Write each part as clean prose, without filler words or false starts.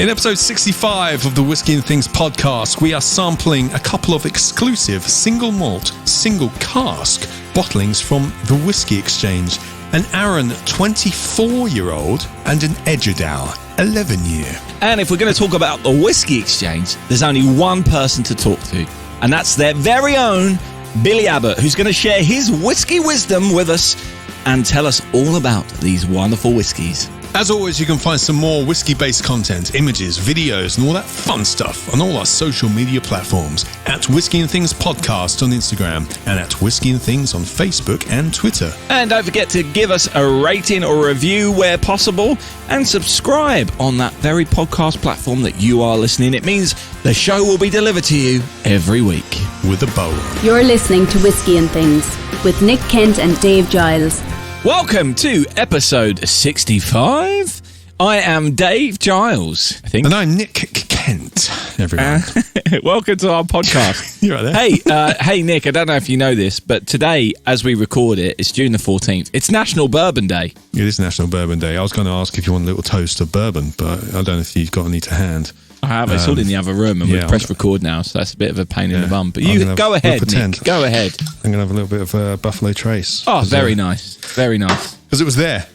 In episode 65 of the Whiskey and Things podcast, we are sampling a couple of exclusive single malt, single cask bottlings from the Whisky Exchange. An Arron 24-year-old and an Edradour 11-year. And if we're going to talk about the Whisky Exchange, there's only one person to talk to, and that's their very own Billy Abbott, who's going to share his whiskey wisdom with us and tell us all about these wonderful whiskies. As always, you can find some more whiskey-based content, images, videos, and all that fun stuff on all our social media platforms at Whiskey and Things Podcast on Instagram and at Whiskey and Things on Facebook and Twitter. And don't forget to give us a rating or review where possible and subscribe on that very podcast platform that you are listening. It means the show will be delivered to you every week. With a bow. You're listening to Whiskey and Things with Nick Kent and Dave Giles. Welcome to episode 65. I am Dave Giles, I think. And I'm Nick Kent, everyone. Welcome to our podcast. You're right there. Hey, Nick, I don't know if you know this, but today, as we record it, it's June the 14th. It's National Bourbon Day. It is National Bourbon Day. I was going to ask if you want a little toast of bourbon, but I don't know if you've got any to hand. I have. It's all in the other room, and we've pressed record now, so that's a bit of a pain in the bum. But you go ahead, Nick. Go ahead. I'm going to have a little bit of Buffalo Trace. Oh, very nice. Very nice. Because it was there.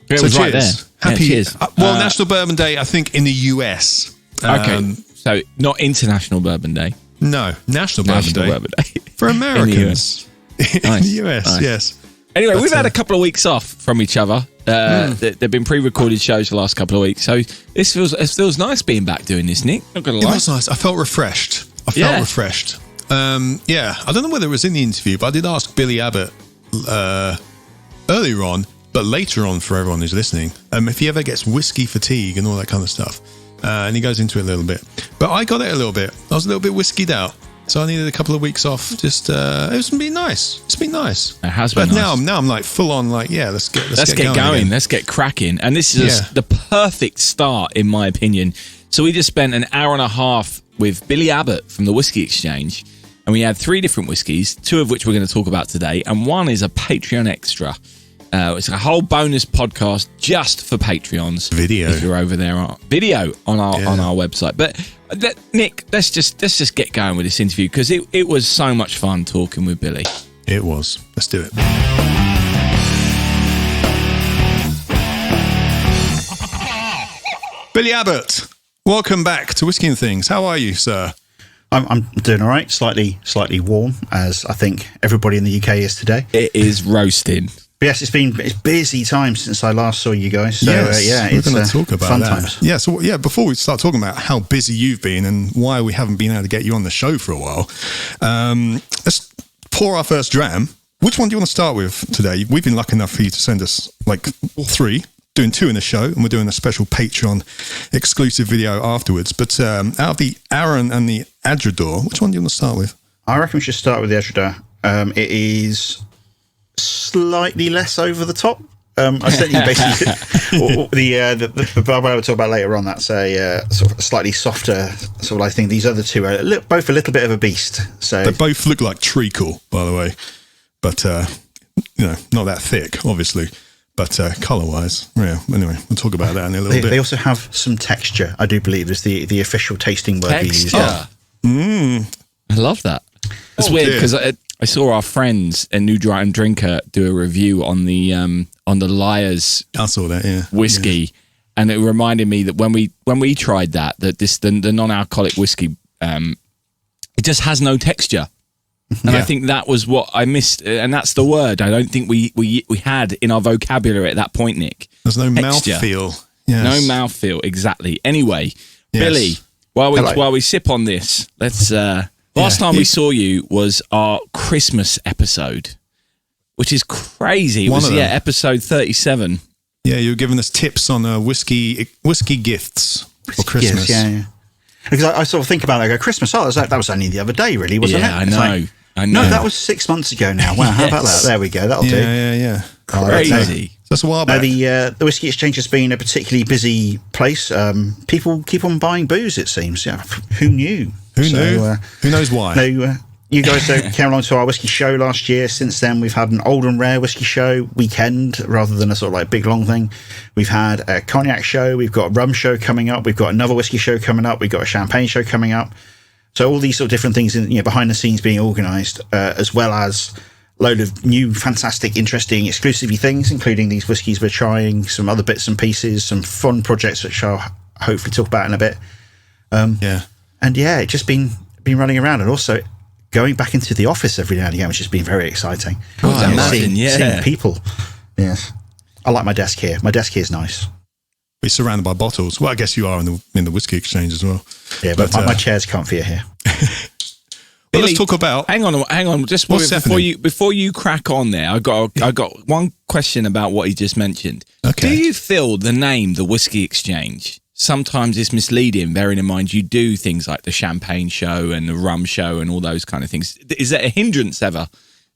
It was right there. Happy. Yeah, cheers. National Bourbon Day, I think, in the US. Okay. So, not International Bourbon Day. No, National Bourbon Day. For Americans. In the US, Nice. Yes. Anyway, we've had a couple of weeks off from each other. There've been pre-recorded shows the last couple of weeks, so it feels nice being back doing this, Nick. Not gonna lie. It was nice. I felt refreshed. Refreshed. I don't know whether it was in the interview, but I did ask Billy Abbott earlier on, but later on for everyone who's listening, if he ever gets whiskey fatigue and all that kind of stuff. And he goes into it a little bit. But I got it a little bit. I was a little bit whiskied out. So I needed a couple of weeks off. Just it's been nice. It's been nice. It has been. But nice. now I'm like full on. Like let's get going. Again. Let's get cracking. And this is the perfect start, in my opinion. So we just spent an hour and a half with Billy Abbott from the Whisky Exchange, and we had 3 different whiskies, 2 of which we're going to talk about today, and one is a Patreon extra. It's a whole bonus podcast just for Patreons. Video. If you're over there, video on our website. But Nick, let's just get going with this interview because it was so much fun talking with Billy. It was. Let's do it. Billy Abbott, welcome back to Whiskey and Things. How are you, sir? I'm doing all right. Slightly warm, as I think everybody in the UK is today. It is roasting. But yes, it's busy time since I last saw you guys. So we're going to talk about fun that. Times. Yeah, so before we start talking about how busy you've been and why we haven't been able to get you on the show for a while, let's pour our first dram. Which one do you want to start with today? We've been lucky enough for you to send us like 3, doing 2 in the show, and we're doing a special Patreon exclusive video afterwards. But out of the Arron and the Edradour, which one do you want to start with? I reckon we should start with the Edradour. It is slightly less over the top. I sent you basically the bourbon I will talk about later on. That's a sort of a slightly softer sort of. I think these other 2 are both a little bit of a beast. So they both look like treacle, by the way, but not that thick, obviously. But colour-wise, anyway, we'll talk about that in a little bit. They also have some texture, I do believe, is the official tasting word we use. I love that. It's weird because I saw our friends, a New Drinker, do a review on the Liars. I saw that, whiskey, and it reminded me that when we tried that the non-alcoholic whiskey, it just has no texture. And I think that was what I missed, and that's the word I don't think we had in our vocabulary at that point, Nick. There's no mouthfeel. Yes. No mouthfeel, exactly. Anyway, Billy, while we sip on this, let's. Last time we saw you was our Christmas episode, which is crazy. It was episode 37. Yeah, you were giving us tips on whiskey gifts for Christmas. Yeah. Because I sort of think about it, I go, Christmas, that was only the other day, really, wasn't it? I know. No, that was 6 months ago now. Wow, how about that? There we go, that'll do. Yeah. Crazy. That's a while back. The Whisky Exchange has been a particularly busy place. People keep on buying booze, it seems. Yeah, who knew? Who knew? Who knows why? You guys came along to our whiskey show last year. Since then, we've had an old and rare whiskey show weekend rather than a sort of like big long thing. We've had a cognac show. We've got a rum show coming up. We've got another whiskey show coming up. We've got a champagne show coming up. So all these sort of different things, behind the scenes being organised, as well as a load of new, fantastic, interesting, exclusively things, including these whiskies we're trying, some other bits and pieces, some fun projects which I'll hopefully talk about in a bit. It's just been running around, and also going back into the office every now and again, which has been very exciting. Seeing people. Yes. I like my desk here. My desk here is nice. We're surrounded by bottles. Well, I guess you are in the Whiskey Exchange as well. Yeah, but my chair's comfier here. Well, let's talk about... Hang on. Just before you crack on there, I got one question about what he just mentioned. Okay. Do you feel the name, the Whiskey Exchange, sometimes it's misleading, bearing in mind you do things like the champagne show and the rum show and all those kind of things? Is that a hindrance ever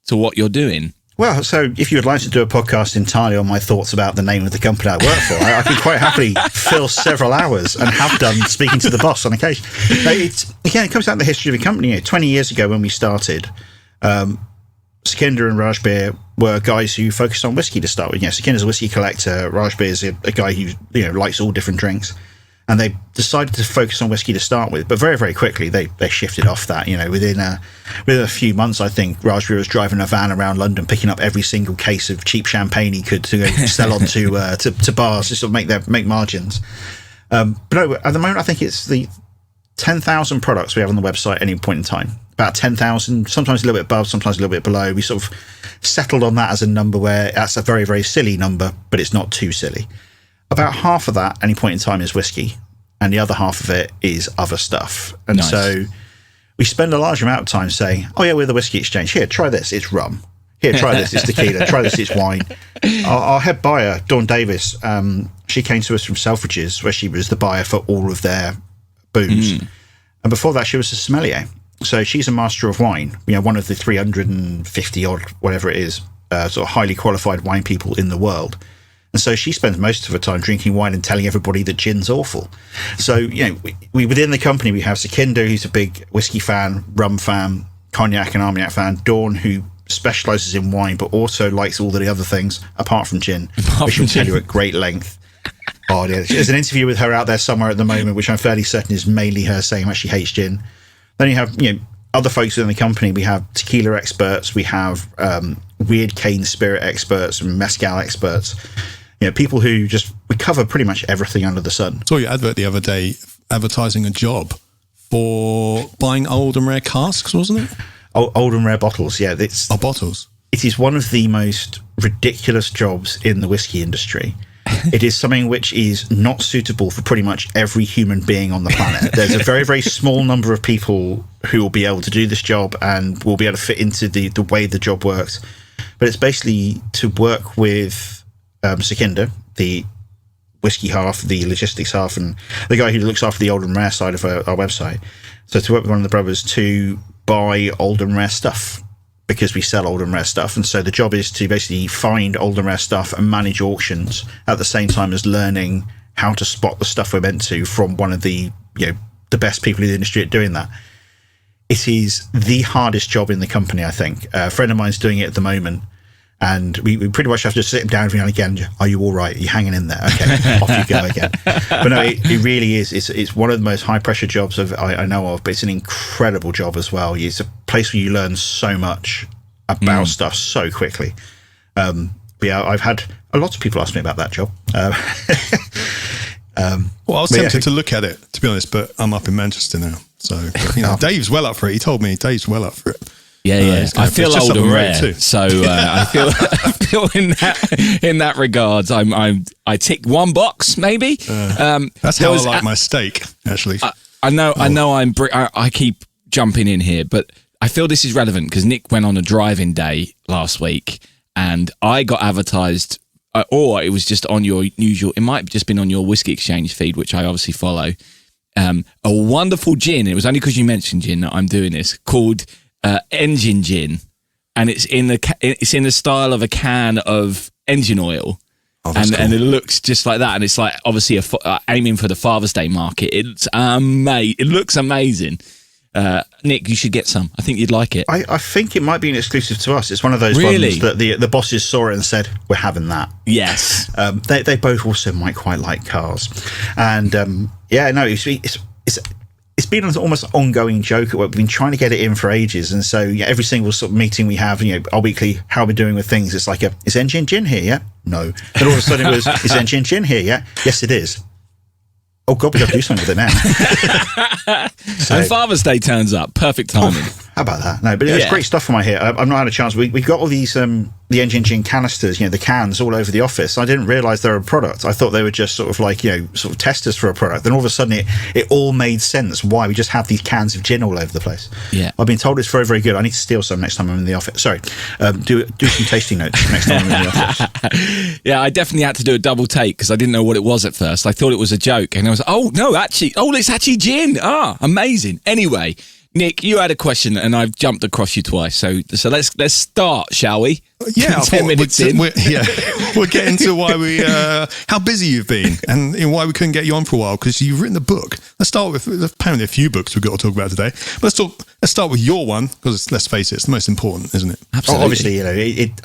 to what you're doing? Well, so if you would like to do a podcast entirely on my thoughts about the name of the company I work for, I can quite happily fill several hours, and have done, speaking to the boss on occasion. It comes down to the history of the company. 20 years ago when we started, Sukhinder and Rajbir were guys who focused on whiskey to start with. Sukhinder's a whiskey collector. Rajbir is a guy who likes all different drinks. And they decided to focus on whiskey to start with, but very, very quickly they shifted off that. Within a few months, I think Rajbir was driving a van around London, picking up every single case of cheap champagne he could to sell on to bars to sort of make margins. But no, at the moment, I think it's the 10,000 products we have on the website at any point in time. About 10,000, sometimes a little bit above, sometimes a little bit below. We sort of settled on that as a number where that's a very, very silly number, but it's not too silly. About half of that, any point in time, is whiskey, and the other half of it is other stuff. And so we spend a large amount of time saying, oh yeah, we're the Whiskey Exchange. Here, try this, it's rum. Here, try this, it's tequila. Try this, it's wine. Our head buyer, Dawn Davis, she came to us from Selfridges, where she was the buyer for all of their booze. And before that, she was a sommelier. So she's a master of wine, one of the 350 odd, whatever it is, sort of highly qualified wine people in the world. And so she spends most of her time drinking wine and telling everybody that gin's awful. So, we within the company, we have Sukhinder, who's a big whiskey fan, rum fan, cognac and Armagnac fan, Dawn, who specialises in wine, but also likes all the other things, apart from gin, which she'll tell you at great length. Oh, yeah. There's an interview with her out there somewhere at the moment, which I'm fairly certain is mainly her saying how much she hates gin. Then you have, other folks in the company. We have tequila experts, we have weird cane spirit experts and mezcal experts. People who we cover pretty much everything under the sun. I saw your advert the other day advertising a job for buying old and rare casks, wasn't it? Old and rare bottles, yeah. Bottles. It is one of the most ridiculous jobs in the whiskey industry. It is something which is not suitable for pretty much every human being on the planet. There's a very, very small number of people who will be able to do this job and will be able to fit into the way the job works. But it's basically to work with Sukhinder, the whiskey half, the logistics half, and the guy who looks after the old and rare side of our website. So to work with one of the brothers to buy old and rare stuff, because we sell old and rare stuff. And so the job is to basically find old and rare stuff and manage auctions at the same time as learning how to spot the stuff we're meant to from one of the the best people in the industry at doing that. It is the hardest job in the company, I think. A friend of mine's doing it at the moment. And we pretty much have to sit him down every now and again. Are you all right? Are you hanging in there? Okay, off you go again. But no, it really is. It's one of the most high pressure jobs I know of, but it's an incredible job as well. It's a place where you learn so much about stuff so quickly. But yeah, I've had a lot of people ask me about that job. Well, I was tempted to look at it, to be honest, but I'm up in Manchester now. So, Dave's well up for it. He told me Dave's well up for it. Yeah. I feel old and rare too. So I feel in that regards, I tick one box maybe. That's how I like my steak, actually. I know. I keep jumping in here, but I feel this is relevant because Nick went on a driving day last week, and I got advertised, or it was just on your usual. It might have just been on your Whiskey Exchange feed, which I obviously follow. A wonderful gin. It was only because you mentioned gin that I'm doing this. Called engine gin, and it's in the style of a can of engine oil, and it looks just like that, and it's like obviously aiming for the Father's Day market. It looks amazing, Nick, you should get some. I think you'd like it. I think it might be an exclusive to us. It's one of those ones that the bosses saw it and said, we're having that. Yes. They both also might quite like cars. And it's been an almost ongoing joke. We've been trying to get it in for ages. And so every single sort of meeting we have, our weekly, how we're doing with things, it's like, is Engine Gin here yet? No. Then all of a sudden it was, is Engine Gin here yet? Yes, it is. Oh, God, we've got to do something with it now. And Father's Day turns up. Perfect timing. How about that? No, but it's great stuff for my here. I've not had a chance. We've got all these, the Engine Gin canisters, the cans all over the office. I didn't realise they were a product. I thought they were just sort of like, sort of testers for a product. Then all of a sudden it all made sense why we just have these cans of gin all over the place. Yeah. I've been told it's very, very good. I need to steal some next time I'm in the office. Sorry. Do some tasting notes next time I'm in the office. Yeah, I definitely had to do a double take because I didn't know what it was at first. I thought it was a joke. And I was like, it's actually gin. Amazing. Anyway, Nick, you had a question and I've jumped across you twice. So let's start, shall we? Yeah, 10 minutes in. We'll get into why how busy you've been and why we couldn't get you on for a while because you've written a book. Let's start with apparently a few books we've got to talk about today. But let's start with your one because let's face it, it's the most important, isn't it? Absolutely. Obviously, it's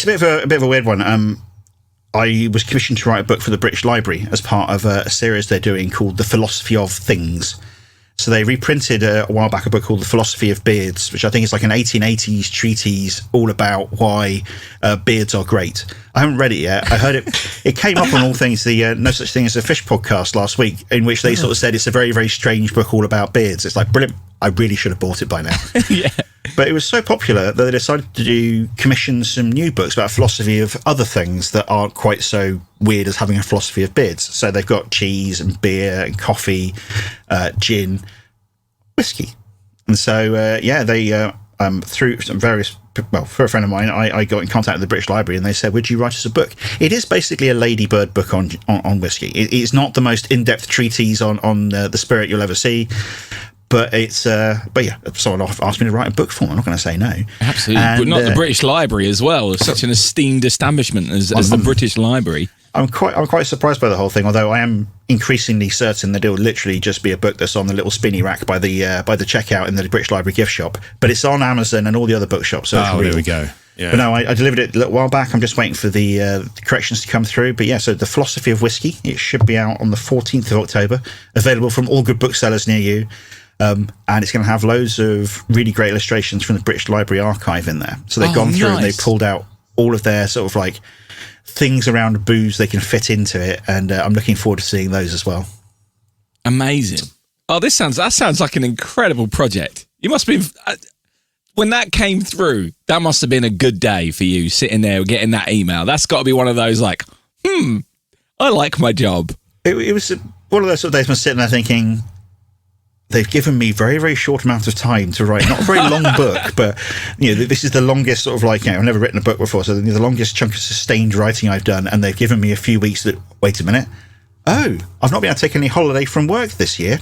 a bit of a weird one. I was commissioned to write a book for the British Library as part of a series they're doing called The Philosophy of Things. So they reprinted a while back a book called The Philosophy of Beards, which I think is like an 1880s treatise all about why beards are great. I haven't read it yet. I heard it came up on All Things, the No Such Thing as a Fish podcast last week, in which they sort of said it's a very, very strange book all about beards. It's like, brilliant. I really should have bought it by now. Yeah. But it was so popular that they decided to commission some new books about philosophy of other things that aren't quite so weird as having a philosophy of beards. So they've got cheese and beer and coffee, gin, whiskey. And so, they, through some various, for a friend of mine, I got in contact with the British Library and they said, would you write us a book? It is basically a ladybird book on whiskey. It's not the most in-depth treatise on the spirit you'll ever see. But someone asked me to write a book for them. I'm not going to say no. Absolutely. But not the British Library as well. Such an esteemed establishment as the British Library. I'm quite surprised by the whole thing, although I am increasingly certain that it will literally just be a book that's on the little spinny rack by the checkout in the British Library gift shop. But it's on Amazon and all the other bookshops. So there we go. Yeah. But no, I delivered it a little while back. I'm just waiting for the corrections to come through. But yeah, so The Philosophy of Whiskey, it should be out on the 14th of October, available from all good booksellers near you. And it's going to have loads of really great illustrations from the British Library archive in there. So they've gone through and they've pulled out all of their sort of like things around booze they can fit into it. And I'm looking forward to seeing those as well. Amazing. Oh, that sounds like an incredible project. You must be, when that came through, that must have been a good day for you sitting there getting that email. That's got to be one of those like, I like my job. It was one of those sort of days when I'm sitting there thinking, they've given me very, very short amount of time to write, not a very long book, but this is the longest sort of like, I've never written a book before, so the longest chunk of sustained writing I've done, and they've given me a few weeks that, wait a minute, I've not been able to take any holiday from work this year.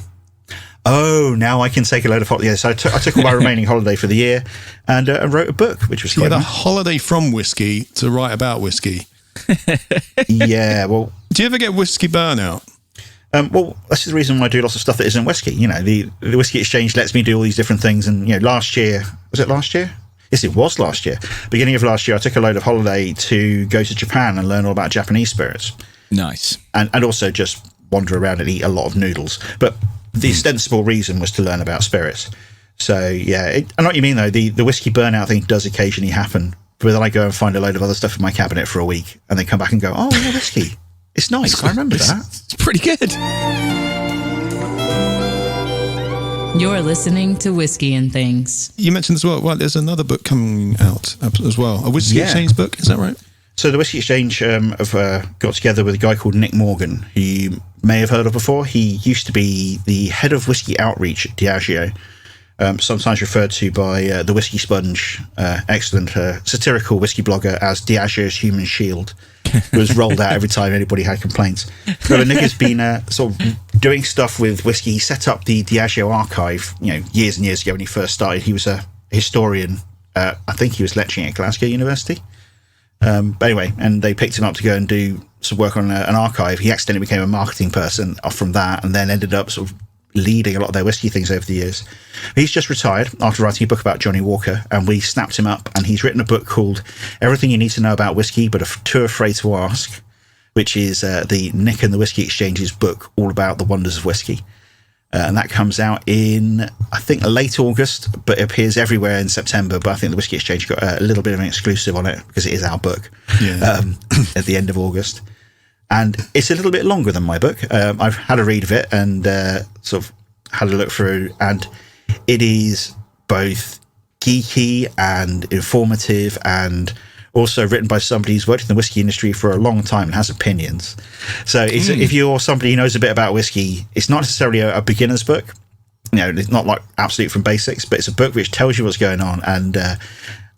Now I can take a load of holiday. So I took all my remaining holiday for the year and wrote a book, which was quite a holiday from whiskey to write about whiskey. Yeah, well. Do you ever get whiskey burnout? Well, this is the reason why I do lots of stuff that isn't whiskey. The Whiskey Exchange lets me do all these different things. And, last year, was it last year? Yes, it was last year. Beginning of last year, I took a load of holiday to go to Japan and learn all about Japanese spirits. Nice. And also just wander around and eat a lot of noodles. But the ostensible reason was to learn about spirits. So, yeah, I know what you mean, though. The whiskey burnout thing does occasionally happen. But then I go and find a load of other stuff in my cabinet for a week and then come back and go, whiskey. It's nice. I remember that. It's pretty good. You're listening to Whiskey and Things. You mentioned as well, there's another book coming out as well. A Whiskey Exchange book, is that right? So the Whiskey Exchange have got together with a guy called Nick Morgan, who you may have heard of before. He used to be the head of whiskey outreach at Diageo, sometimes referred to by the Whiskey Sponge, excellent satirical whiskey blogger, as Diageo's human shield. Was rolled out every time anybody had complaints. But Nick has been sort of doing stuff with whiskey. He set up the Diageo archive, years and years ago when he first started. He was a historian. I think he was lecturing at Glasgow University. But anyway, and they picked him up to go and do some work on an archive. He accidentally became a marketing person from that, and then ended up sort of leading a lot of their whiskey things over the years. He's just retired after writing a book about Johnny Walker, and we snapped him up, and he's written a book called Everything You Need to Know About Whiskey But Too Afraid to Ask, which is the Nick and the Whiskey Exchange's book all about the wonders of whiskey. And that comes out in, I think, late August, but it appears everywhere in September. But I think the Whiskey Exchange got a little bit of an exclusive on it because it is our book at the end of August. And it's a little bit longer than my book. I've had a read of it and sort of had a look through, and it is both geeky and informative, and also written by somebody who's worked in the whiskey industry for a long time and has opinions. So if you're somebody who knows a bit about whiskey, it's not necessarily a beginner's book. You know, it's not like absolute from basics, but it's a book which tells you what's going on. And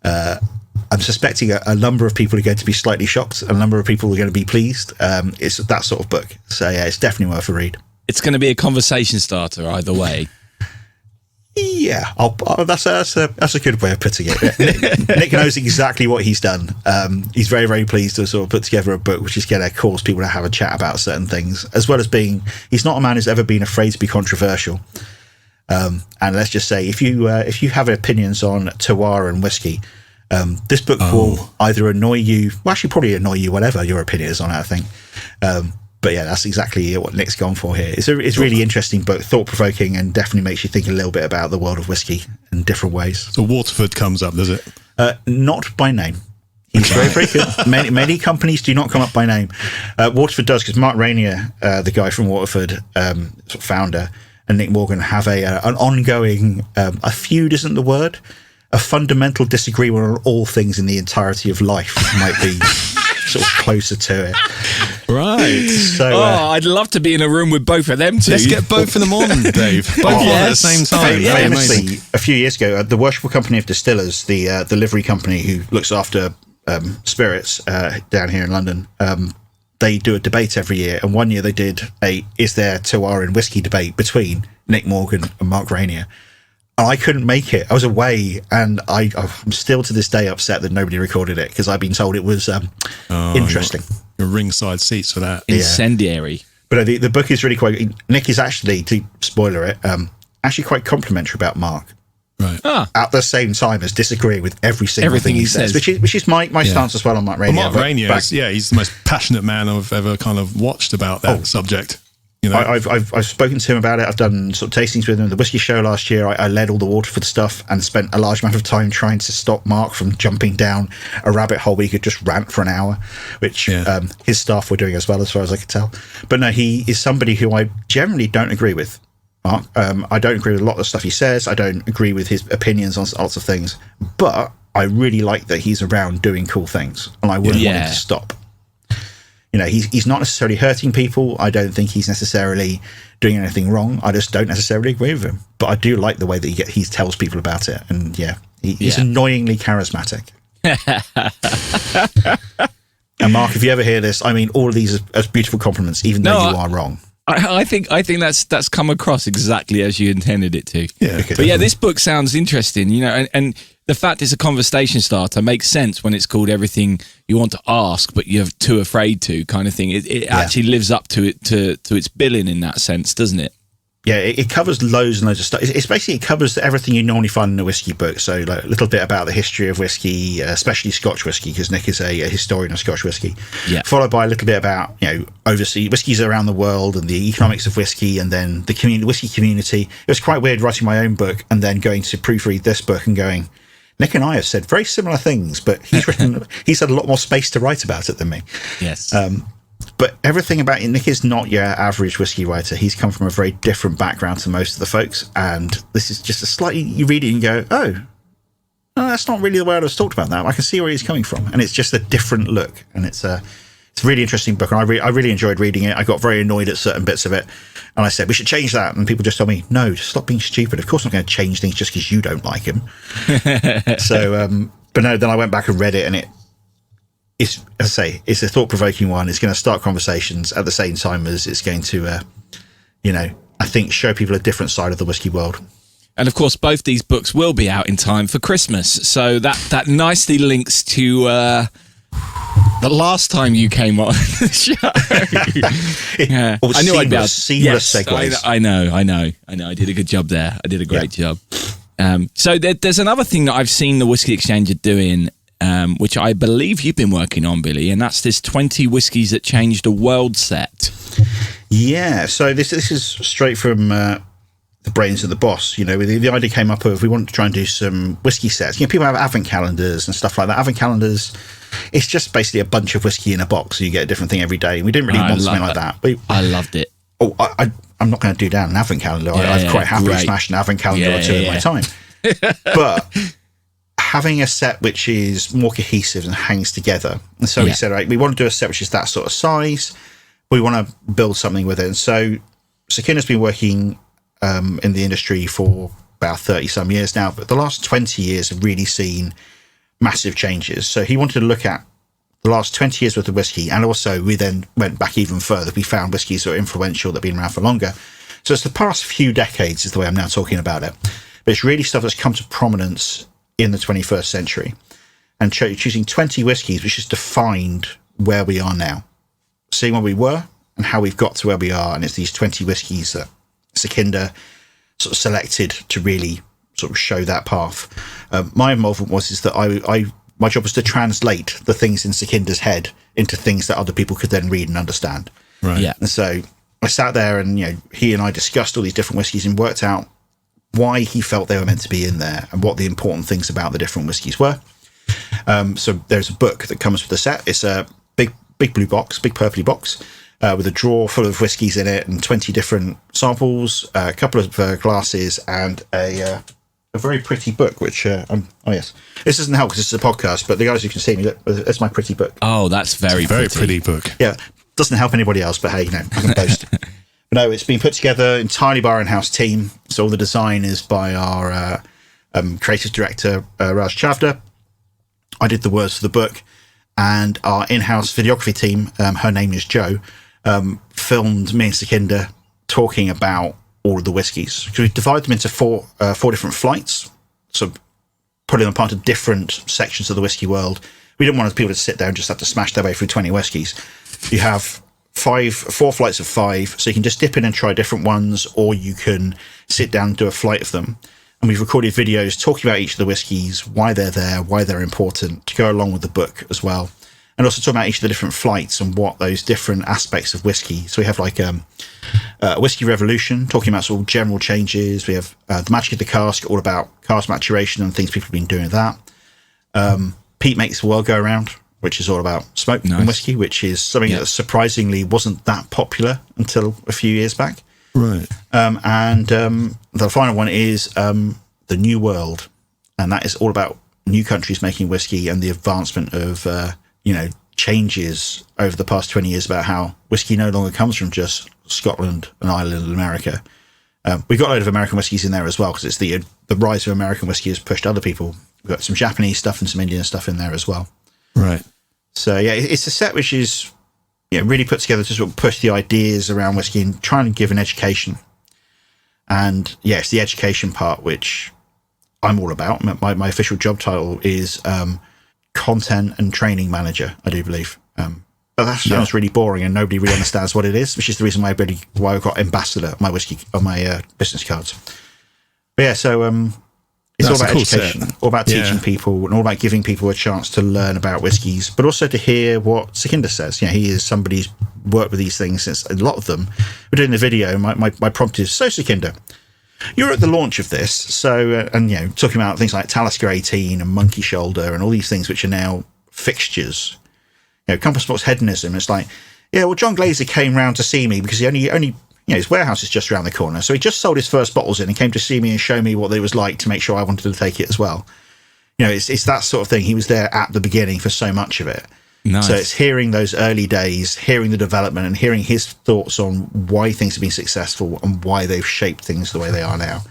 I'm suspecting a number of people are going to be slightly shocked. A number of people are going to be pleased. It's that sort of book. So yeah, it's definitely worth a read. It's going to be a conversation starter either way. Yeah, that's a good way of putting it. Nick knows exactly what he's done. He's very, very pleased to sort of put together a book which is going to cause people to have a chat about certain things, as well as he's not a man who's ever been afraid to be controversial. And let's just say, if you have opinions on terroir and whiskey, this book will either annoy you, well, actually probably annoy you, whatever your opinion is on it, I think. But yeah, that's exactly what Nick's gone for here. It's a really interesting book, thought-provoking, and definitely makes you think a little bit about the world of whiskey in different ways. So Waterford comes up, does it? Not by name. He's very frequent. Many companies do not come up by name. Waterford does, because Mark Rainier, the guy from Waterford, sort of founder, and Nick Morgan have an ongoing, a feud isn't the word, a fundamental disagreement on all things in the entirety of life might be sort of closer to it. Right. So, I'd love to be in a room with both of them two. Let's get both of them on, Dave. Both on at the same time. Famously, a few years ago, the Worshipful Company of Distillers, the livery company who looks after spirits down here in London, they do a debate every year. And one year they did is there terroir in whiskey debate between Nick Morgan and Mark Rainier. And I couldn't make it. I was away, and I'm still to this day upset that nobody recorded it, because I've been told it was interesting. Your ringside seats for that. Incendiary. But the book is really quite... Nick is actually, to spoiler it, actually quite complimentary about Mark. Right. At the same time as disagreeing with everything he says. Which is my stance as well on Mark Rainier. Well, Mark Rainier, he's the most passionate man I've ever kind of watched about that subject. You know? I've spoken to him about it. I've done sort of tastings with him at the Whiskey Show last year. I led all the Waterford stuff and spent a large amount of time trying to stop Mark from jumping down a rabbit hole where he could just rant for an hour, which his staff were doing as well, as far as I could tell. But no, he is somebody who I generally don't agree with, Mark. I don't agree with a lot of the stuff he says. I don't agree with his opinions on lots of things. But I really like that he's around doing cool things, and I wouldn't want him to stop. You know, he's not necessarily hurting people. I don't think he's necessarily doing anything wrong. I just don't necessarily agree with him. But I do like the way that he tells people about it. And he's annoyingly charismatic. And Mark, if you ever hear this, I mean, all of these are beautiful compliments, even though you are wrong. I think that's come across exactly as you intended it to. Yeah. But yeah, this book sounds interesting, you know, and the fact it's a conversation starter makes sense when it's called Everything You Want to Ask, but you're too afraid to kind of thing. It actually lives up to it to its billing in that sense, doesn't it? Yeah, it covers loads and loads of stuff. It's basically, it covers everything you normally find in a whiskey book. So like a little bit about the history of whiskey, especially Scotch whiskey, because Nick is a historian of Scotch whiskey. Yeah. Followed by a little bit about, you know, overseas whiskies around the world and the economics of whiskey, and then the whiskey community. It was quite weird writing my own book and then going to proofread this book and going, Nick and I have said very similar things, but he's had a lot more space to write about it than me. Yes. But everything about Nick is not your average whiskey writer. He's come from a very different background to most of the folks, and this is just a slightly, you read it and go, oh, that's not really the way I was talked about that. I can see where he's coming from, and it's just a different look, and it's a really interesting book, and I really enjoyed reading it. I got very annoyed at certain bits of it, and I said, we should change that, and people just told me, no, just stop being stupid. Of course I'm not going to change things just because you don't like him. So, but no, then I went back and read it, and it's, as I say, it's a thought-provoking one. It's going to start conversations at the same time as it's going to, I think show people a different side of the whiskey world. And of course, both these books will be out in time for Christmas. So that nicely links to The last time you came on the show. Yeah. I knew I'd be able to. Seamless segues. I know. I did a good job there. I did a great job. So there's another thing that I've seen the Whiskey Exchanger doing, which I believe you've been working on, Billy, and that's this 20 whiskies that changed the world set. Yeah, so this is straight from the brains of the boss. You know, the idea came up of we want to try and do some whiskey sets. You know, people have advent calendars and stuff like that. Advent calendars, it's just basically a bunch of whiskey in a box, so you get a different thing every day. We didn't really want something like that. I loved it. Oh, I'm not going to do down an advent calendar. I've quite happily smashed an advent calendar or two in my time. But having a set which is more cohesive and hangs together. And so we said, right, we want to do a set which is that sort of size. We want to build something with it. And so Sekinda's been working in the industry for about 30 some years now, but the last 20 years have really seen massive changes. So he wanted to look at the last 20 years worth of whiskey, and also we then went back even further. We found whiskies that are influential, that have been around for longer. So it's the past few decades is the way I'm now talking about it. But it's really stuff that's come to prominence in the 21st century. And choosing 20 whiskies, which has defined where we are now. Seeing where we were and how we've got to where we are. And it's these 20 whiskies that Sekinda sort of selected to really sort of show that path. My involvement is that my job was to translate the things in Sekinda's head into things that other people could then read and understand. Right. Yeah. And so I sat there and, you know, he and I discussed all these different whiskies and worked out why he felt they were meant to be in there and what the important things about the different whiskies were. So there's a book that comes with the set. It's a big blue box, big purpley box, with a drawer full of whiskies in it and 20 different samples, a couple of glasses, and a very pretty book, which, oh yes, this doesn't help because this is a podcast, but the guys who can see me, look, it's my pretty book. Oh, that's very pretty book. Yeah, doesn't help anybody else, but hey, you know, I can boast. But no, it's been put together entirely by our in-house team. So all the design is by our creative director, Raj Chavda. I did the words for the book, and our in-house videography team, her name is Jo, filmed me and Sekinda talking about all of the whiskies. So we divided them into four different flights, so putting them apart into different sections of the whiskey world. We didn't want people to sit there and just have to smash their way through 20 whiskies. You have four flights of 5, so you can just dip in and try different ones, or you can sit down and do a flight of them. And we've recorded videos talking about each of the whiskies, why they're there, why they're important, to go along with the book as well. And also talking about each of the different flights and what those different aspects of whiskey. So we have like a whiskey revolution, talking about sort of general changes. We have the magic of the cask, all about cask maturation and things people have been doing with that. Peat makes the world go around, which is all about smoke and whiskey, which is something that surprisingly wasn't that popular until a few years back. Right. And the final one is the New World, and that is all about new countries making whiskey and the advancement of changes over the past 20 years about how whiskey no longer comes from just Scotland and Ireland and America. We've got a load of American whiskies in there as well, because it's the rise of American whiskey has pushed other people. We've got some Japanese stuff and some Indian stuff in there as well. Right. So yeah, it's a set which is really put together to sort of push the ideas around whiskey and try and give an education. And yeah, it's the education part which I'm all about. My official job title is content and training manager, I do believe. But that sounds really boring and nobody really understands what it is, which is the reason why I've got ambassador on my whiskey on my business cards. But yeah, so it's all about education, all about teaching people, and all about giving people a chance to learn about whiskies, but also to hear what Sekinda says. He is somebody who's worked with these things since a lot of them. We're doing the video. My prompt is, so Sekinda, you're at the launch of this, so and talking about things like Talisker 18 and Monkey Shoulder and all these things which are now fixtures. Compass Sports hedonism. It's like, well, John Glazer came round to see me because he only his warehouse is just around the corner, so he just sold his first bottles in and came to see me and show me what it was like to make sure I wanted to take it as well. It's that sort of thing. He was there at the beginning for so much of it. Nice. So it's hearing those early days, hearing the development, and hearing his thoughts on why things have been successful and why they've shaped things the way they are now.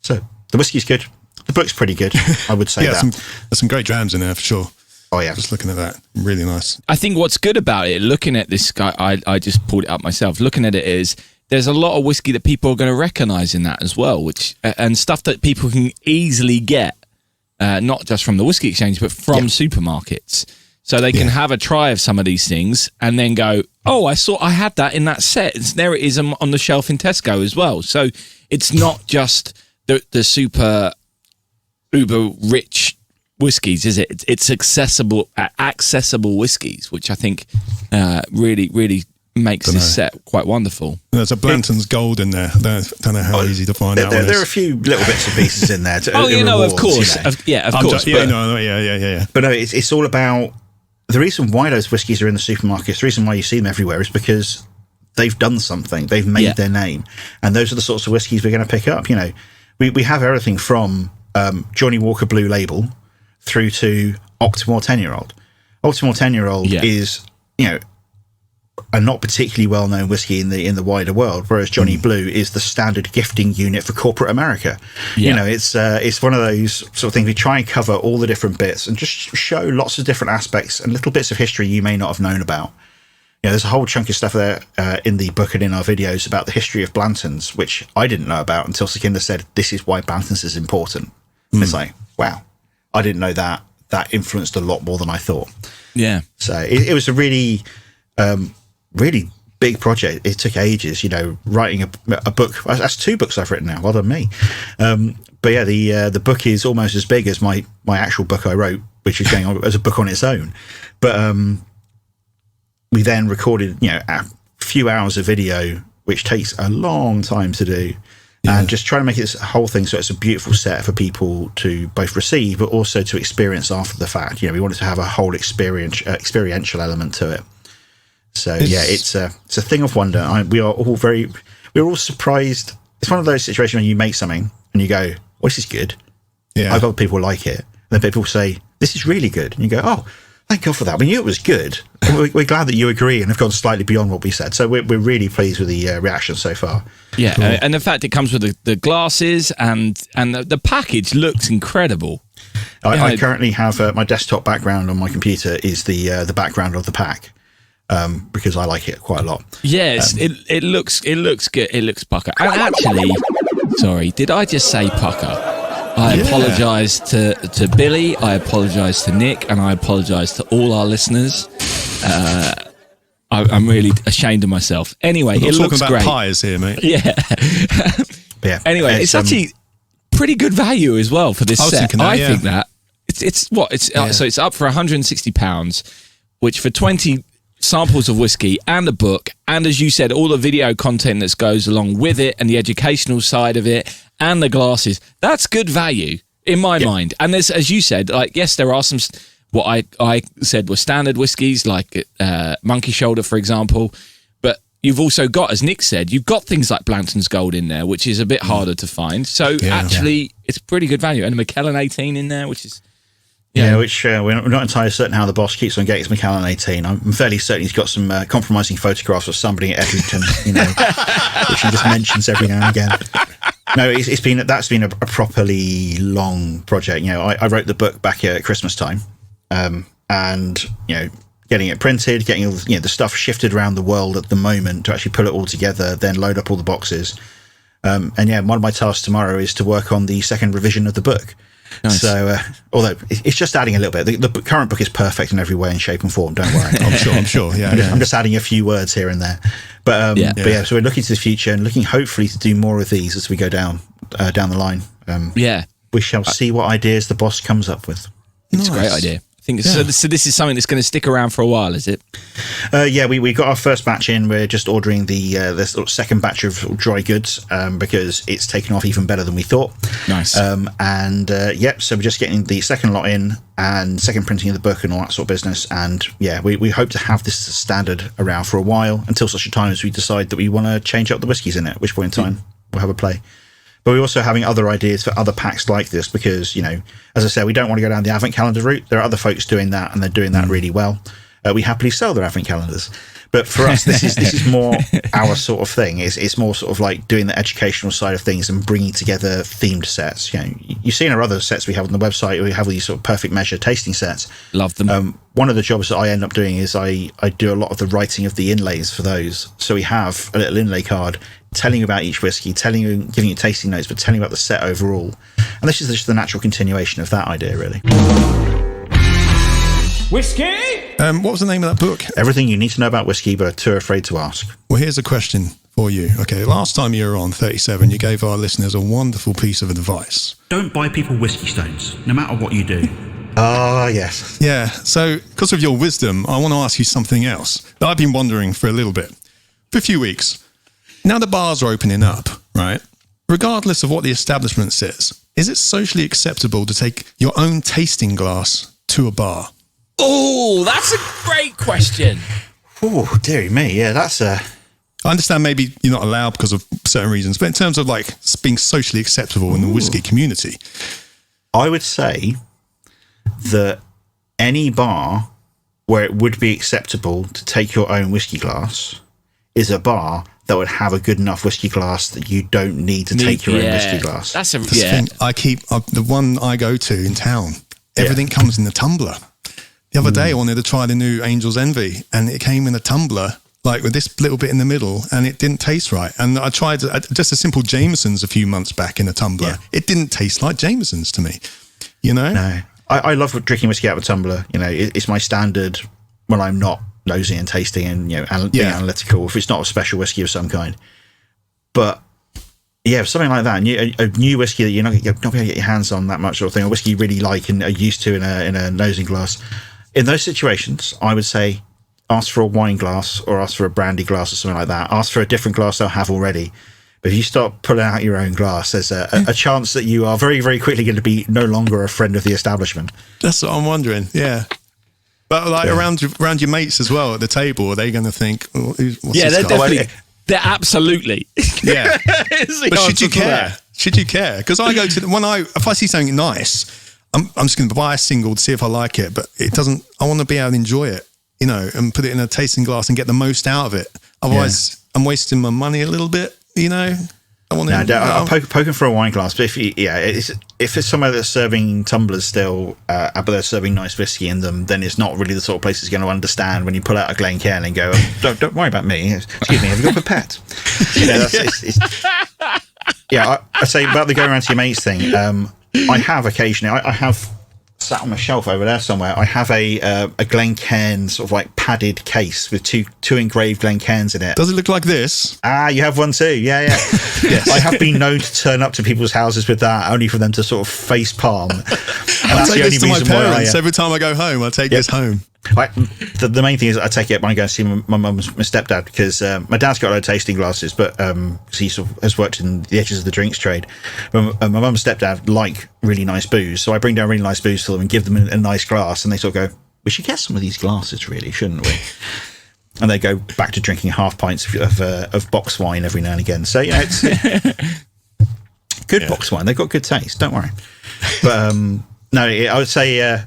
So the whiskey's good. The book's pretty good, I would say. There's some great drams in there for sure. Oh yeah, just looking at that, really nice. I think what's good about it, looking at this guy, I just pulled it up myself. Looking at it is there's a lot of whiskey that people are going to recognise in that as well, which and stuff that people can easily get, not just from the Whiskey Exchange, but from supermarkets. So they can have a try of some of these things and then go, oh, I had that in that set. There it is on the shelf in Tesco as well. So it's not just the super uber rich whiskies, is it? It's accessible whiskies, which I think really makes this set quite wonderful. There's a Blanton's Gold in there. Don't know how easy to find out. There are a few little bits and pieces in there. Of course. Yeah, of course. But no, it's all about the reason why those whiskies are in the supermarkets. The reason why you see them everywhere is because they've done something. They've made their name, and those are the sorts of whiskies we're going to pick up. You know, we have everything from Johnny Walker Blue Label through to Optimal 10-year-old. Optimal 10-year-old is, you know, a not particularly well-known whiskey in the wider world, whereas Johnny Blue is the standard gifting unit for corporate America. You know, it's one of those sort of things. We try and cover all the different bits and just show lots of different aspects and little bits of history you may not have known about. You know, there's a whole chunk of stuff there in the book and in our videos about the history of Blanton's, which I didn't know about until Sekinder said, this is why Blanton's is important. It's like, wow, I didn't know that. That influenced a lot more than I thought. Yeah. So it was a really big project. It took ages, you know, writing a book. That's 2 books I've written now. Well done me. But yeah, the book is almost as big as my actual book I wrote, which is going on as a book on its own. But we then recorded, you know, a few hours of video, which takes a long time to do. And just try to make this whole thing so it's a beautiful set for people to both receive, but also to experience after the fact. You know, we wanted to have a whole experiential element to it. So it's a thing of wonder. We're all surprised. It's one of those situations when you make something and you go, "Well, this is good." Yeah, I hope other people like it. And then people say, "This is really good," and you go, "Oh, thank God for that. We knew it was good. We're glad that you agree and have gone slightly beyond what we said." So we're really pleased with the reaction so far. Yeah, cool. And the fact it comes with the glasses and the package looks incredible. I currently have my desktop background on my computer is the background of the pack. Because I like it quite a lot. Yes, it looks good. It looks pucker. And actually, sorry, did I just say pucker? I apologise to Billy, I apologise to Nick, and I apologise to all our listeners. I'm really ashamed of myself. Anyway, it looks talking great. about pies here, mate. Yeah. Anyway, it's actually pretty good value as well for this set. I think that so it's up for £160, which for 20 samples of whiskey and a book, and as you said, all the video content that goes along with it and the educational side of it and the glasses, that's good value in my mind. And there's, as you said, like, yes, there are some what I said were standard whiskies like Monkey Shoulder, for example, but you've also got, as Nick said, you've got things like Blanton's Gold in there, which is a bit harder to find. So actually it's pretty good value, and a Macallan 18 in there, which is which we're not entirely certain how the boss keeps on getting his Macallan 18. I'm fairly certain he's got some compromising photographs of somebody at Edrington, you know, which he just mentions every now and again. No, that's been a properly long project. You know, I wrote the book back at Christmas time, and you know, getting it printed, getting all, you know, the stuff shifted around the world at the moment to actually put it all together, then load up all the boxes. And one of my tasks tomorrow is to work on the second revision of the book. Nice. So, although it's just adding a little bit, the current book is perfect in every way and shape and form. Don't worry, I'm sure. I'm just adding a few words here and there, but so we're looking to the future and looking hopefully to do more of these as we go down the line. We shall see what ideas the boss comes up with. It's a great idea. I think so. This is something that's going to stick around for a while, is it? We got our first batch in. We're just ordering the second batch of dry goods because it's taken off even better than we thought. Nice. So we're just getting the second lot in and second printing of the book and all that sort of business. And we hope to have this standard around for a while until such a time as we decide that we want to change up the whiskies in it, at which point in time we'll have a play. But we're also having other ideas for other packs like this because, you know, as I said, we don't want to go down the Advent calendar route. There are other folks doing that, and they're doing that really well. We happily sell their Advent calendars. But for us, this is more our sort of thing. It's more sort of like doing the educational side of things and bringing together themed sets. You know, you've seen our other sets we have on the website. We have these sort of perfect measure tasting sets. Love them. One of the jobs that I end up doing is I do a lot of the writing of the inlays for those. So we have a little inlay card telling you about each whiskey, giving you tasting notes, but telling you about the set overall. And this is just the natural continuation of that idea, really. Whiskey? What was the name of that book? Everything you need to know about whiskey, but too afraid to ask. Well, here's a question for you. Okay, last time you were on 37, you gave our listeners a wonderful piece of advice. Don't buy people whiskey stones, no matter what you do. Ah, yes. Yeah, so because of your wisdom, I want to ask you something else that I've been wondering for a little bit. For a few weeks. Now the bars are opening up, right? Regardless of what the establishment says, is it socially acceptable to take your own tasting glass to a bar? Oh, that's a great question. Oh, dearie me. Yeah, that's a... I understand maybe you're not allowed because of certain reasons, but in terms of like being socially acceptable in the whiskey community, I would say that any bar where it would be acceptable to take your own whiskey glass is a bar that would have a good enough whiskey glass that you don't need to take your own whiskey glass. That's a the thing I keep the one I go to in town. Everything comes in the tumbler. The other day I wanted to try the new Angel's Envy, and it came in a tumbler, like with this little bit in the middle, and it didn't taste right. And I tried just a simple Jameson's a few months back in a tumbler. Yeah. It didn't taste like Jameson's to me, you know? No. I love drinking whiskey out of a tumbler. You know, it's my standard when I'm not nosy and tasting and, you know, being analytical, if it's not a special whiskey of some kind. But yeah, something like that, a new whiskey that you're not going to get your hands on that much sort of thing, a whiskey you really like and are used to in a nosing glass. In those situations, I would say ask for a wine glass or ask for a brandy glass or something like that. Ask for a different glass they'll have already. But if you start pulling out your own glass, there's a chance that you are very, very quickly going to be no longer a friend of the establishment. That's what I'm wondering, yeah. But like around your mates as well at the table, are they going to think, what's this they're guy? definitely... They're absolutely. Yeah. But should you care? Should you care? Because I go to if I see something nice, I'm just going to buy a single to see if I like it. But it doesn't. I want to be able to enjoy it, you know, and put it in a tasting glass and get the most out of it. Otherwise, I'm wasting my money a little bit, you know. I want to. I'm poking for a wine glass, but if it's somewhere that's serving tumblers still, but they're serving nice whiskey in them, then it's not really the sort of place that's going to understand when you pull out a Glencairn and go, don't worry about me. Excuse me, have you got a pet? You know, I say about the going around to your mates thing. I have occasionally. I have sat on my shelf over there somewhere. I have a Glencairn sort of like padded case with two engraved Glencairns in it. Does it look like this? Ah, you have one too. Yeah. Yes. I have been known to turn up to people's houses with that, only for them to sort of face palm. And I take this to my parents every time I go home. I take this home. The main thing is I take it when I go and see my mum and my stepdad, because my dad's got a lot of tasting glasses, but he sort of has worked in the edges of the drinks trade. But my mum and stepdad like really nice booze, so I bring down really nice booze to them and give them a nice glass, and they sort of go, we should get some of these glasses, really, shouldn't we? And they go back to drinking half pints of box wine every now and again. So, you know, it's good box wine. They've got good taste, don't worry. But I would say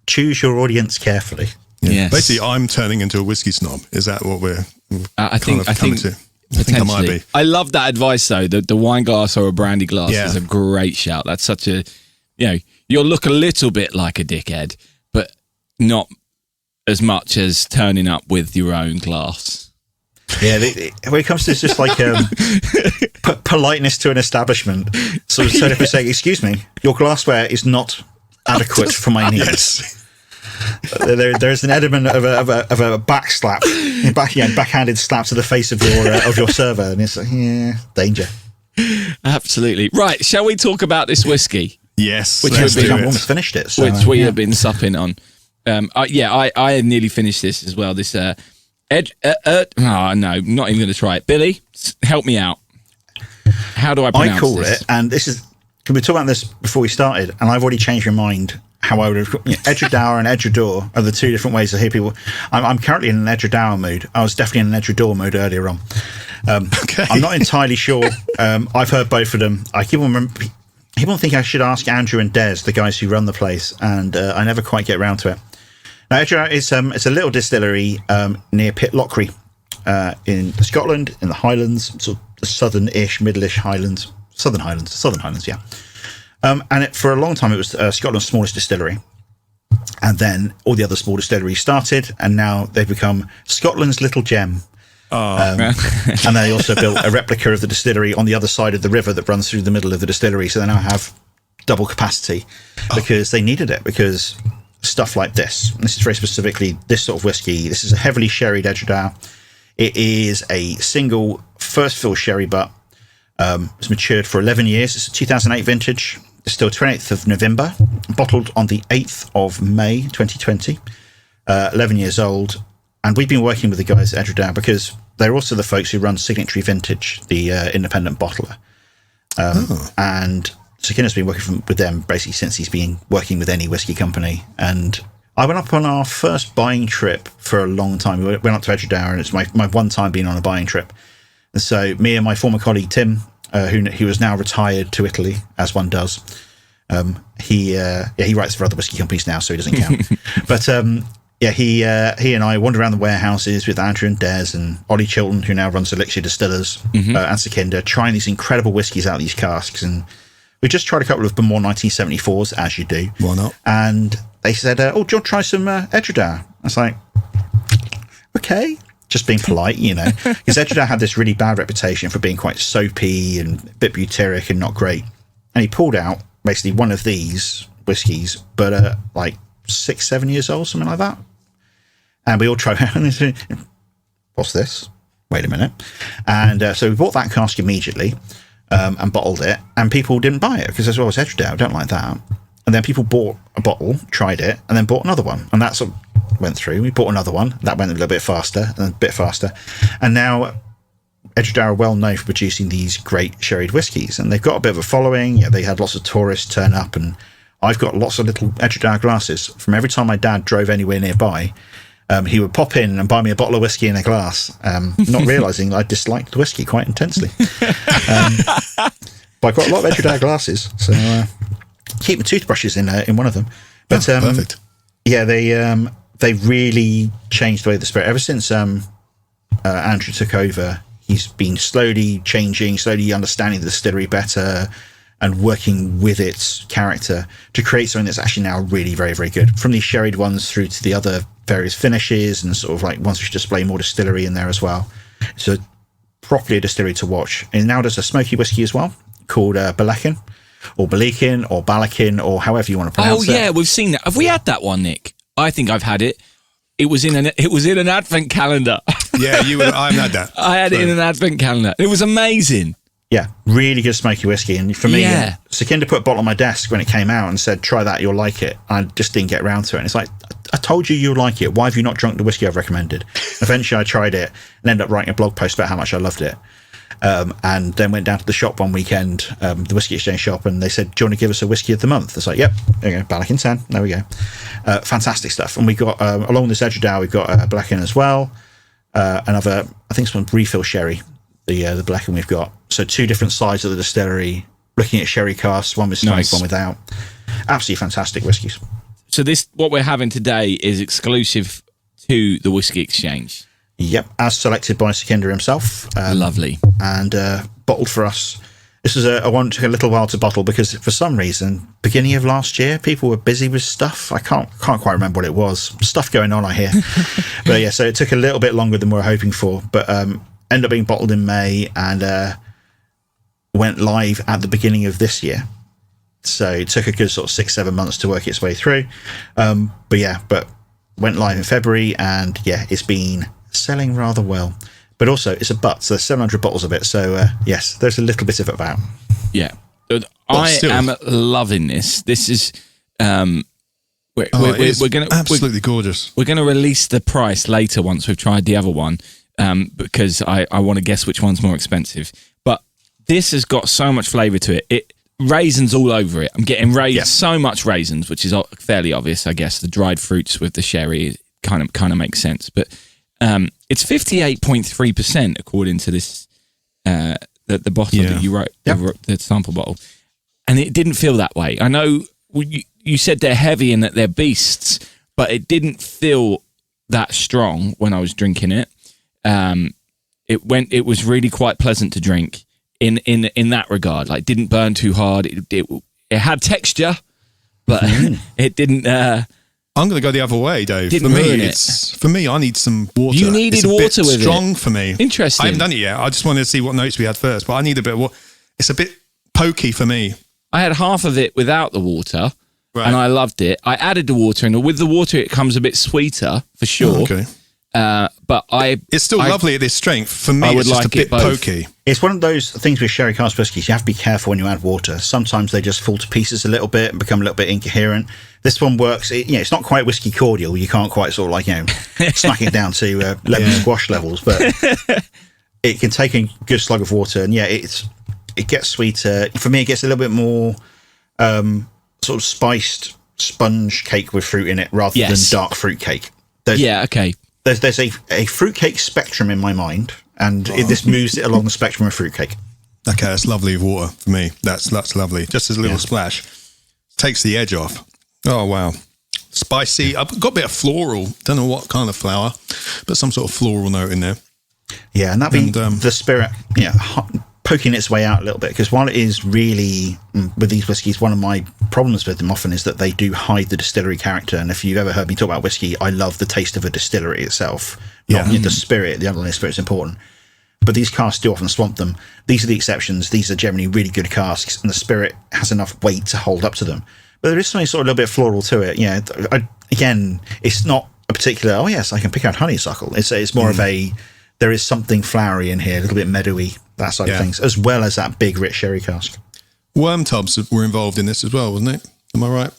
choose your audience carefully. Yes. Basically, I'm turning into a whiskey snob. Is that what we're I think coming to? I think I might be. I love that advice, though. The wine glass or a brandy glass is a great shout. That's such a, you'll look a little bit like a dickhead, but not as much as turning up with your own glass. Yeah, when it comes to just like politeness to an establishment, sort of turn up and saying, "Excuse me, your glassware is not adequate for my needs." Yes. There is an element of a backhanded slap to the face of your server, and it's like, danger. Absolutely right. Shall we talk about this whiskey? Yes, which I've almost finished it. So, which we have been supping on. I had nearly finished this as well. This no, not even going to try it. Billy, help me out. How do I pronounce this? I call it, and this is. We were talking about this before we started, and I've already changed my mind. How I would have Edradour and Edradour are the two different ways I hear people. I'm currently in an Edradour mood. I was definitely in an Edradour mood earlier on. Okay. I'm not entirely sure. I've heard both of them. I keep on think I should ask Andrew and Des, the guys who run the place, and I never quite get around to it. Now, Edradour is it's a little distillery near Pitlochry in Scotland, in the Highlands, sort of the southern-ish, middle-ish Highlands, Southern Highlands, yeah. And for a long time, it was Scotland's smallest distillery. And then all the other small distilleries started, and now they've become Scotland's little gem. And they also built a replica of the distillery on the other side of the river that runs through the middle of the distillery. So they now have double capacity because they needed it. Because stuff like this. This is very specifically this sort of whiskey. This is a heavily sherried Edradour. It is a single first fill sherry butt. It's matured for 11 years. It's a 2008 vintage. It's still 28th of November, bottled on the 8th of May 2020. 11 years old. And we've been working with the guys at Edradour because they're also the folks who run Signatory Vintage, the independent bottler. And Sekinder's been working with them basically since he's been working with any whiskey company. And I went up on our first buying trip for a long time. We went up to Edradour, and it's my one time being on a buying trip. And so me and my former colleague Tim, who is now retired to Italy, as one does, he writes for other whiskey companies now, so he doesn't count. But he and I wandered around the warehouses with Andrew and Des and Ollie Chilton, who now runs Elixir Distillers, and Sekinder, trying these incredible whiskies out of these casks. And we just tried a couple of Bemore 1974s, as you do. Why not? And they said, do you want to try some Edradour? I was like, okay. Just being polite, because Edradour had this really bad reputation for being quite soapy and a bit butyric and not great. And he pulled out basically one of these whiskies, but like 6-7 years old, something like that. And we all tried it, and they said, what's this? Wait a minute. And so we bought that cask immediately and bottled it, and people didn't buy it because as well as Edradour, I don't like that. And then people bought a bottle, tried it, and then bought another one. And that sort of went through. We bought another one. That went a little bit faster and a bit faster. And now Edradour are well known for producing these great sherried whiskies. And they've got a bit of a following. Yeah, they had lots of tourists turn up. And I've got lots of little Edradour glasses. From every time my dad drove anywhere nearby, he would pop in and buy me a bottle of whiskey in a glass, not realising I disliked whiskey quite intensely. But I've got a lot of Edradour glasses. So keep my toothbrushes in one of them. But perfect. Yeah, they really changed the way the spirit. Ever since Andrew took over, he's been slowly changing, slowly understanding the distillery better and working with its character to create something that's actually now really very, very good. From these sherried ones through to the other various finishes and sort of like ones which display more distillery in there as well. So properly a distillery to watch. And now there's a smoky whiskey as well called Balakin or Balakin or Balakin or however you want to pronounce it. Oh yeah, we've seen that. Have we had that one, Nick? I think I've had it. It was in an advent calendar. Yeah, you would. I've had that. I had it in an advent calendar. It was amazing. Yeah, really good smoky whiskey. And for me, Sekinder put a bottle on my desk when it came out and said, try that, you'll like it. I just didn't get around to it. And it's like, I told you you'll like it. Why have you not drunk the whiskey I've recommended? Eventually I tried it and ended up writing a blog post about how much I loved it. And then went down to the shop one weekend, the Whiskey Exchange shop, and they said, do you want to give us a whiskey of the month? It's like, yep, there you go, Balakin 10, there we go. Fantastic stuff. And we got, along this Edradour, we've got Balakin as well. Another, I think it's one refill sherry, the Balakin we've got. So 2 different sides of the distillery, looking at sherry casks, one with smoke, one without. Absolutely fantastic whiskies. So this, what we're having today is exclusive to the Whiskey Exchange. Yep, as selected by Sekinder himself. Lovely. And bottled for us. This is a one took a little while to bottle because for some reason, beginning of last year, people were busy with stuff. I can't quite remember what it was. Stuff going on, I hear. But yeah, so it took a little bit longer than we were hoping for. But ended up being bottled in May and went live at the beginning of this year. So it took a good sort of 6-7 months to work its way through. But went live in February and yeah, it's been selling rather well. But also, it's a butt, so there's 700 bottles of it. So, yes, there's a little bit of it about. Yeah. I am loving this. This is... we're gonna, absolutely gorgeous. We're going to release the price later once we've tried the other one because I want to guess which one's more expensive. But this has got so much flavour to it. Raisins all over it. I'm getting so much raisins, which is fairly obvious, I guess. The dried fruits with the sherry kind of makes sense. But it's 58.3% according to this the bottle that you wrote, the sample bottle. And it didn't feel that way. I know you said they're heavy and that they're beasts, but it didn't feel that strong when I was drinking it. It was really quite pleasant to drink in that regard. Like, didn't burn too hard. It had texture, but it didn't. I'm going to go the other way, Dave. For me, I need some water. You needed water with it. It's strong for me. Interesting. I haven't done it yet. I just wanted to see what notes we had first, but I need a bit of water. It's a bit pokey for me. I had half of it without the water, and I loved it. I added the water, and with the water, it comes a bit sweeter for sure. Oh, okay. But it's still lovely at this strength. For me, I would it's just like a bit it both. pokey. It's one of those things with sherry cask whiskies. You have to be careful when you add water. Sometimes they just fall to pieces a little bit and become a little bit incoherent. This one works. It's not quite whiskey cordial. You can't quite sort of smack it down to lemon squash levels, but it can take a good slug of water, and it gets sweeter. For me, it gets a little bit more sort of spiced sponge cake with fruit in it rather than dark fruit cake. Okay. There's a fruitcake spectrum in my mind, and this moves it along the spectrum of fruitcake. Okay, that's lovely with water for me. That's lovely. Just as a little splash. Takes the edge off. Oh, wow. Spicy. I've got a bit of floral. Don't know what kind of flower, but some sort of floral note in there. Yeah, and that being the spirit, poking its way out a little bit, because while it is really, with these whiskies, one of my problems with them often is that they do hide the distillery character. And if you've ever heard me talk about whiskey, I love the taste of a distillery itself, not the spirit. The underlying spirit is important. But these casks do often swamp them. These are the exceptions. These are generally really good casks, and the spirit has enough weight to hold up to them. But there is something sort of a little bit floral to it. Yeah, again, it's not a particular, oh yes, I can pick out honeysuckle. It's more of a, there is something flowery in here, a little bit meadowy, that side of things, as well as that big, rich sherry cask. Worm tubs were involved in this as well, wasn't it? Am I right?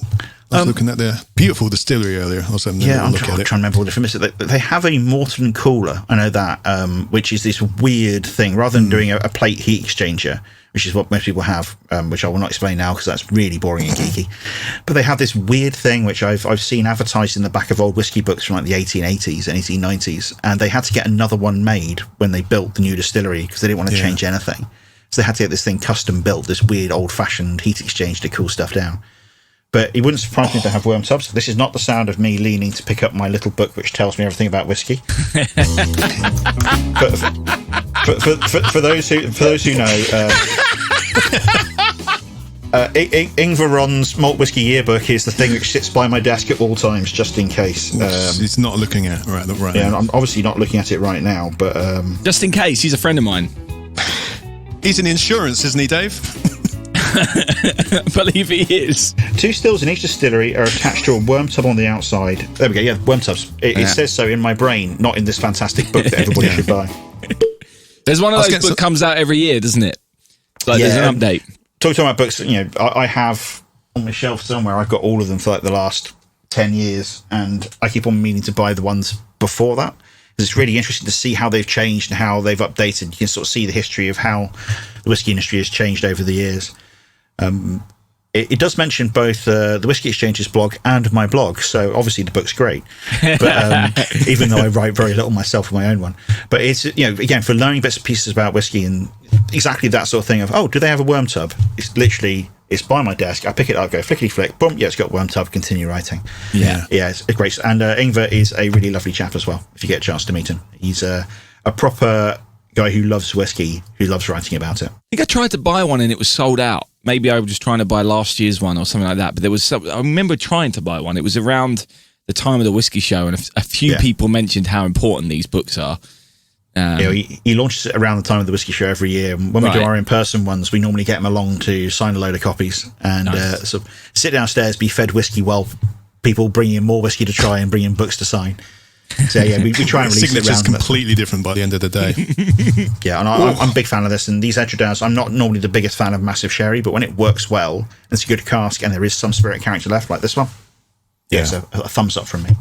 I was looking at their beautiful distillery earlier. I was having a I'm look trying at it. to remember all the different bits. They have a Morton cooler, I know that, which is this weird thing. Rather than doing a plate heat exchanger, which is what most people have, which I will not explain now because that's really boring and geeky. But they have this weird thing which I've seen advertised in the back of old whiskey books from like the 1880s and 1890s, and they had to get another one made when they built the new distillery because they didn't want to change anything. So they had to get this thing custom built, this weird old-fashioned heat exchange to cool stuff down. But it wouldn't surprise me to have worm tubs. This is not the sound of me leaning to pick up my little book which tells me everything about whiskey. But for those who know, Ingvar Ron's Malt Whiskey Yearbook is the thing which sits by my desk at all times, just in case. He's not looking at right. Yeah, I'm obviously not looking at it right now, but just in case, he's a friend of mine. He's in insurance, isn't he, Dave? I believe he is. 2 stills in each distillery are attached to a worm tub on the outside. There we go, yeah, worm tubs. It says so in my brain, not in this fantastic book that everybody should buy. There's one of those books that comes out every year, doesn't it? Like there's an update. Talking about books, I have on my shelf somewhere, I've got all of them for like the last 10 years, and I keep on meaning to buy the ones before that. It's really interesting to see how they've changed and how they've updated. You can sort of see the history of how the whiskey industry has changed over the years. It does mention both the Whiskey Exchange's blog and my blog, so obviously the book's great. But even though I write very little myself in my own one, but it's again for learning bits and pieces about whiskey and exactly that sort of thing of do they have a worm tub? It's by my desk. I pick it up, go flickety flick, boom, yeah, it's got worm tub. Continue writing. Yeah, it's great. And Ingvar is a really lovely chap as well. If you get a chance to meet him, he's a proper guy who loves whiskey, who loves writing about it. I think I tried to buy one and it was sold out. Maybe I was just trying to buy last year's one or something like that. But I remember trying to buy one. It was around the time of the whiskey show, and a few people mentioned how important these books are. He launches it around the time of the whiskey show every year. And when we do our in-person ones, we normally get him along to sign a load of copies and sort of sit downstairs, be fed whiskey while people bring in more whiskey to try and bring in books to sign. So we try and release it around. Completely different by the end of the day. And I'm a big fan of this. And these Edradours, I'm not normally the biggest fan of massive sherry, but when it works well, it's a good cask, and there is some spirit character left, like this one. So a thumbs up from me.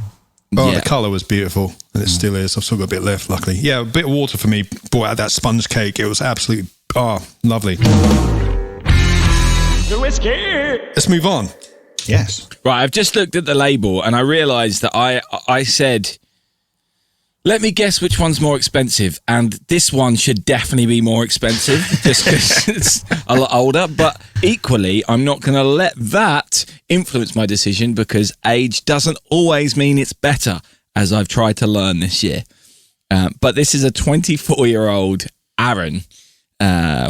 The colour was beautiful, and it still is. I've still got a bit left, luckily. Yeah, a bit of water for me brought out that sponge cake. It was absolutely lovely. The whiskey. Let's move on. Yes. Right, I've just looked at the label, and I realised that I said, let me guess which one's more expensive, and this one should definitely be more expensive just because it's a lot older, but equally I'm not going to let that influence my decision because age doesn't always mean it's better, as I've tried to learn this year. But this is a 24-year-old Arron,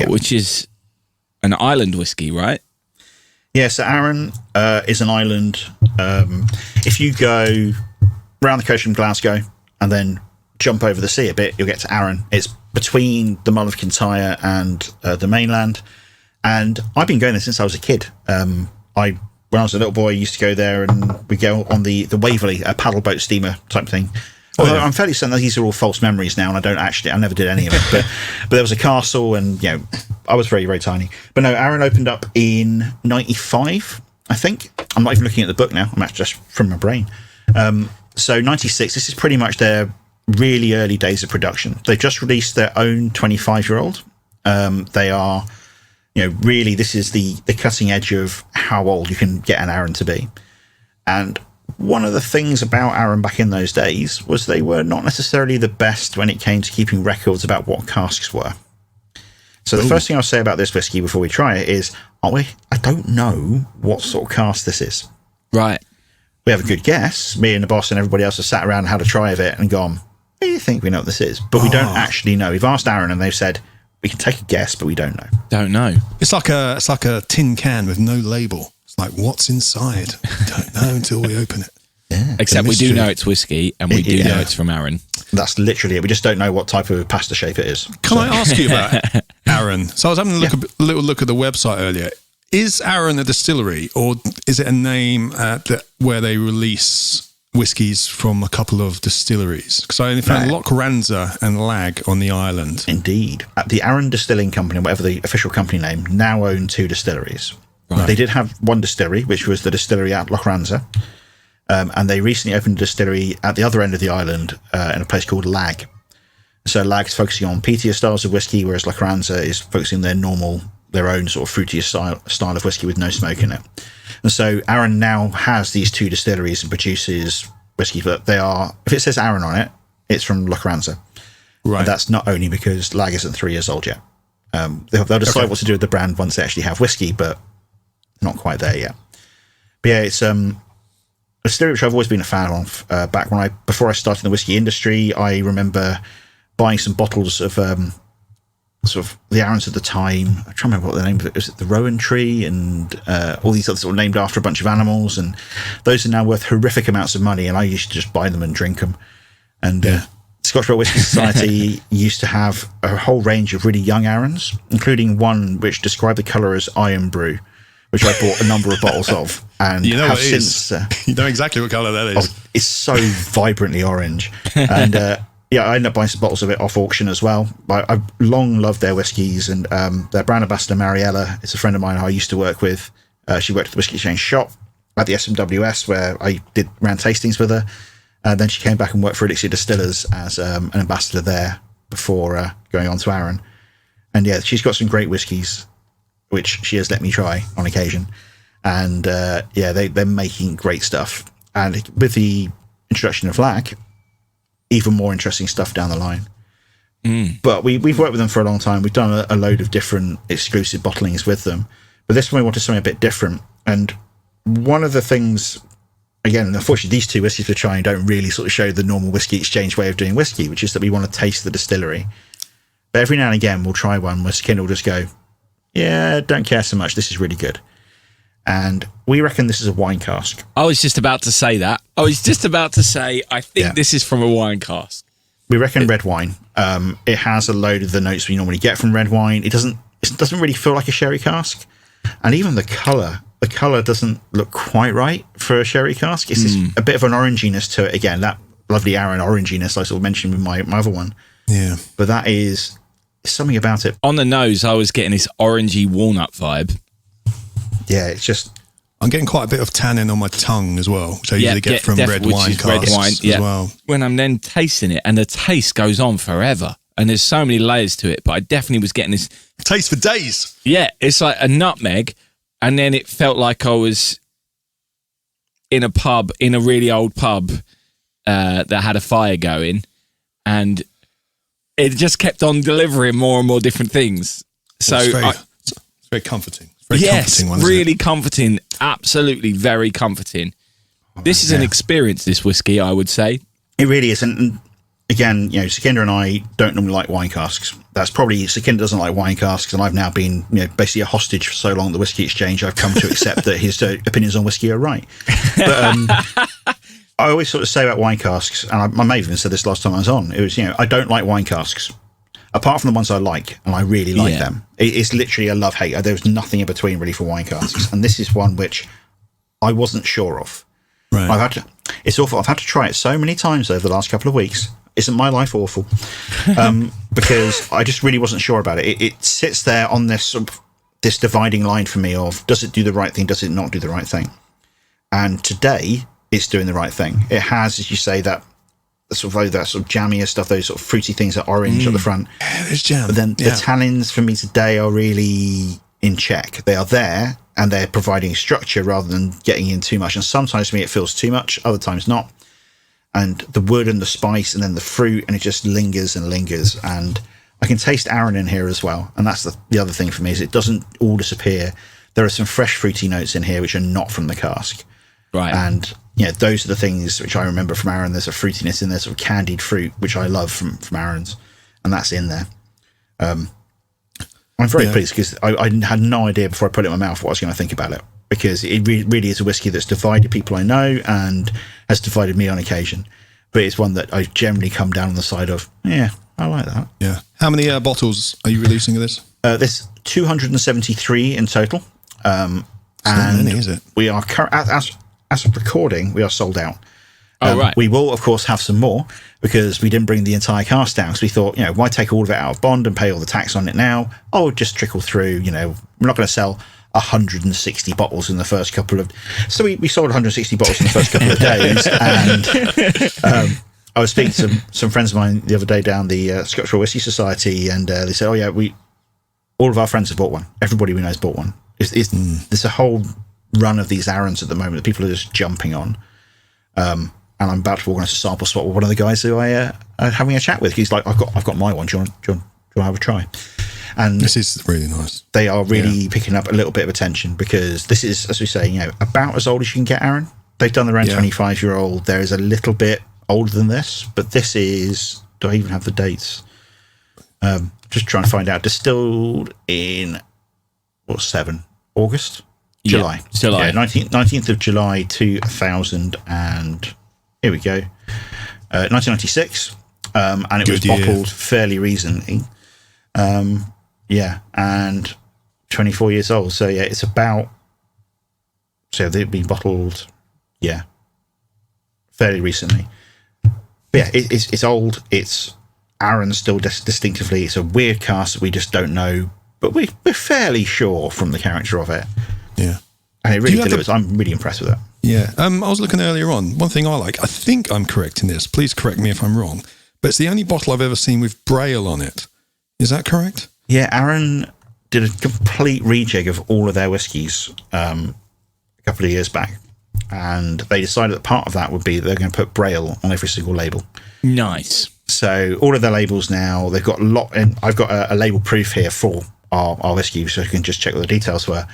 which is an island whiskey, right? Yeah, so Arron is an island. If you go round the coast from Glasgow and then jump over the sea a bit, you'll get to Arron. It's between the Mull of Kintyre and the mainland. And I've been going there since I was a kid. I when I was a little boy, I used to go there and we go on the Waverley, a paddle boat steamer type thing. Although I'm fairly certain that these are all false memories now, and I never did any of it. But there was a castle, and I was very, very tiny. But no, Arron opened up in 95, I think. I'm not even looking at the book now. I'm actually just from my brain. So 96, this is pretty much their really early days of production. They've just released their own 25-year-old. They are, really, this is the cutting edge of how old you can get an Arron to be. And one of the things about Arron back in those days was they were not necessarily the best when it came to keeping records about what casks were. So the first thing I'll say about this whiskey before we try it is, I don't know what sort of cask this is. Right. We have a good guess. Me and the boss and everybody else have sat around and had a try of it and gone, do you think we know what this is? But we don't actually know. We've asked Arron and they've said, we can take a guess, but we don't know. Don't know. It's like a tin can with no label. It's like, what's inside? We don't know until we open it. Yeah. Except we do know it's whiskey, and we do know it's from Arron. That's literally it. We just don't know what type of pasta shape it is. Can I ask you about Arron? So I was having a little look at the website earlier. Is Arron a distillery, or is it a name where they release whiskies from a couple of distilleries? Because I found Lochranza and Lag on the island. Indeed. The Arron Distilling Company, whatever the official company name, now own 2 distilleries. Right. They did have one distillery, which was the distillery at Lochranza. And they recently opened a distillery at the other end of the island in a place called Lag. So Lag's focusing on peatier styles of whiskey, whereas Lochranza is focusing their own sort of fruitier style of whiskey with no smoke in it. And so Arron now has these 2 distilleries and produces whiskey, but they are, if it says Arron on it, it's from Lochranza. Right. And that's not only because Lag isn't 3 years old yet. They'll decide what to do with the brand once they actually have whiskey, but not quite there yet. But yeah, it's a distillery which I've always been a fan of. Before I started in the whiskey industry, I remember buying some bottles of sort of the Arrons at the time. I'm trying to remember what the name of it was. The Rowan Tree and all these others sort of named after a bunch of animals, and those are now worth horrific amounts of money. And I used to just buy them and drink them. And Scotch Rite Whisky Society used to have a whole range of really young Arrons, including one which described the colour as Iron Brew, which I bought a number of bottles of, and you know have what it since. You know exactly what colour that is. It's so vibrantly orange, and I ended up buying some bottles of it off auction as well. I've long loved their whiskies, and their brand ambassador Mariella is a friend of mine who I used to work with. She worked at the Whisky Exchange shop at the SMWS, where I ran tastings with her. Then she came back and worked for Elixir Distillers as an ambassador there before going on to Arron. And yeah, she's got some great whiskies, which she has let me try on occasion. And they're making great stuff. And with the introduction of Lag, even more interesting stuff down the line. But we've worked with them for a long time. We've done a load of different exclusive bottlings with them. But this one we wanted something a bit different. And one of the things, again, unfortunately, these 2 whiskies we're trying don't really sort of show the normal Whisky Exchange way of doing whiskey, which is that we want to taste the distillery. But every now and again, we'll try one where Skinner will just go, yeah, don't care so much. This is really good. And we reckon this is a wine cask. I was just about to say that. I think this is from a wine cask. We reckon red wine. It has a load of the notes we normally get from red wine. It doesn't really feel like a sherry cask. And even the colour doesn't look quite right for a sherry cask. It's a bit of an oranginess to it. Again, that lovely Arron oranginess I sort of mentioned with my other one. Yeah. But that is something about it. On the nose, I was getting this orangey walnut vibe. Yeah, it's just... I'm getting quite a bit of tannin on my tongue as well, which I usually get from red wine casks as well. When I'm then tasting it, and the taste goes on forever, and there's so many layers to it, but I definitely was getting this... Taste for days. Yeah, it's like a nutmeg, and then it felt like I was in a really old pub that had a fire going, and it just kept on delivering more and more different things. So it's very comforting. Comforting one, really comforting. Absolutely very comforting. This is an experience, this whiskey, I would say. It really is. And again, Sukhinder and I don't normally like wine casks. That's probably, Sukhinder doesn't like wine casks, and I've now been basically a hostage for so long at the Whisky Exchange, I've come to accept that his opinions on whiskey are right. But I always sort of say about wine casks, and I may have even said this last time I was on, it was, I don't like wine casks. Apart from the ones I like, and I really like them. It's literally a love-hate. There's nothing in between really for wine casks. And this is one which I wasn't sure of. Right. It's awful. I've had to try it so many times over the last couple of weeks. Isn't my life awful? Because I just really wasn't sure about it. It sits there on this this dividing line for me of, does it do the right thing? Does it not do the right thing? And today it's doing the right thing. It has, as you say, that sort of jammier stuff, those sort of fruity things, that orange at the front. Yeah, there's jam. But then the tannins for me today are really in check. They are there and they're providing structure rather than getting in too much. And sometimes for me it feels too much, other times not. And the wood and the spice and then the fruit, and it just lingers and lingers. And I can taste Arron in here as well. And that's the other thing for me, is it doesn't all disappear. There are some fresh fruity notes in here which are not from the cask. Right. And those are the things which I remember from Arron. There's a fruitiness in there, sort of candied fruit, which I love from Arron's, and that's in there. I'm very pleased because I had no idea before I put it in my mouth what I was going to think about it, because it really is a whiskey that's divided people I know and has divided me on occasion. But it's one that I generally come down on the side of, I like that. Yeah. How many bottles are you releasing of this? There's 273 in total. Not many, is it? We are as of recording, we are sold out. Right. We will, of course, have some more because we didn't bring the entire cask down. Because we thought, why take all of it out of bond and pay all the tax on it now? Oh, just trickle through. We're not going to sell 160 bottles in the first couple of. So we sold 160 bottles in the first couple of days, and I was speaking to some friends of mine the other day down the Scotch Royal Whisky Society, and they said, all of our friends have bought one. Everybody we know has bought one. There's a whole run of these Arrons at the moment that people are just jumping on. And I'm about to organise a sample spot with one of the guys who I am having a chat with. He's like, I've got my one. Do you want to have a try? And this is really nice. They are really picking up a little bit of attention because this is, as we say, about as old as you can get, Arron. They've done their own 25-year-old. There is a little bit older than this, but this is. Do I even have the dates? Just trying to find out. Distilled in August. July. July. 19th of July 2000, and here we go. 1996, and it was bottled fairly recently. And 24 years old. So it's about. So they've been bottled, fairly recently. But it's old. It's Arron still distinctively. It's a weird cask that we just don't know, but we're fairly sure from the character of it. Yeah. And it really delivers. I'm really impressed with it. Yeah. I was looking earlier on. One thing I think I'm correct in this. Please correct me if I'm wrong. But it's the only bottle I've ever seen with Braille on it. Is that correct? Yeah. Arron did a complete rejig of all of their whiskies a couple of years back. And they decided that part of that would be they're going to put Braille on every single label. Nice. So all of their labels now, they've got a lot. And I've got a label proof here for our whiskey, so you can just check what the details were.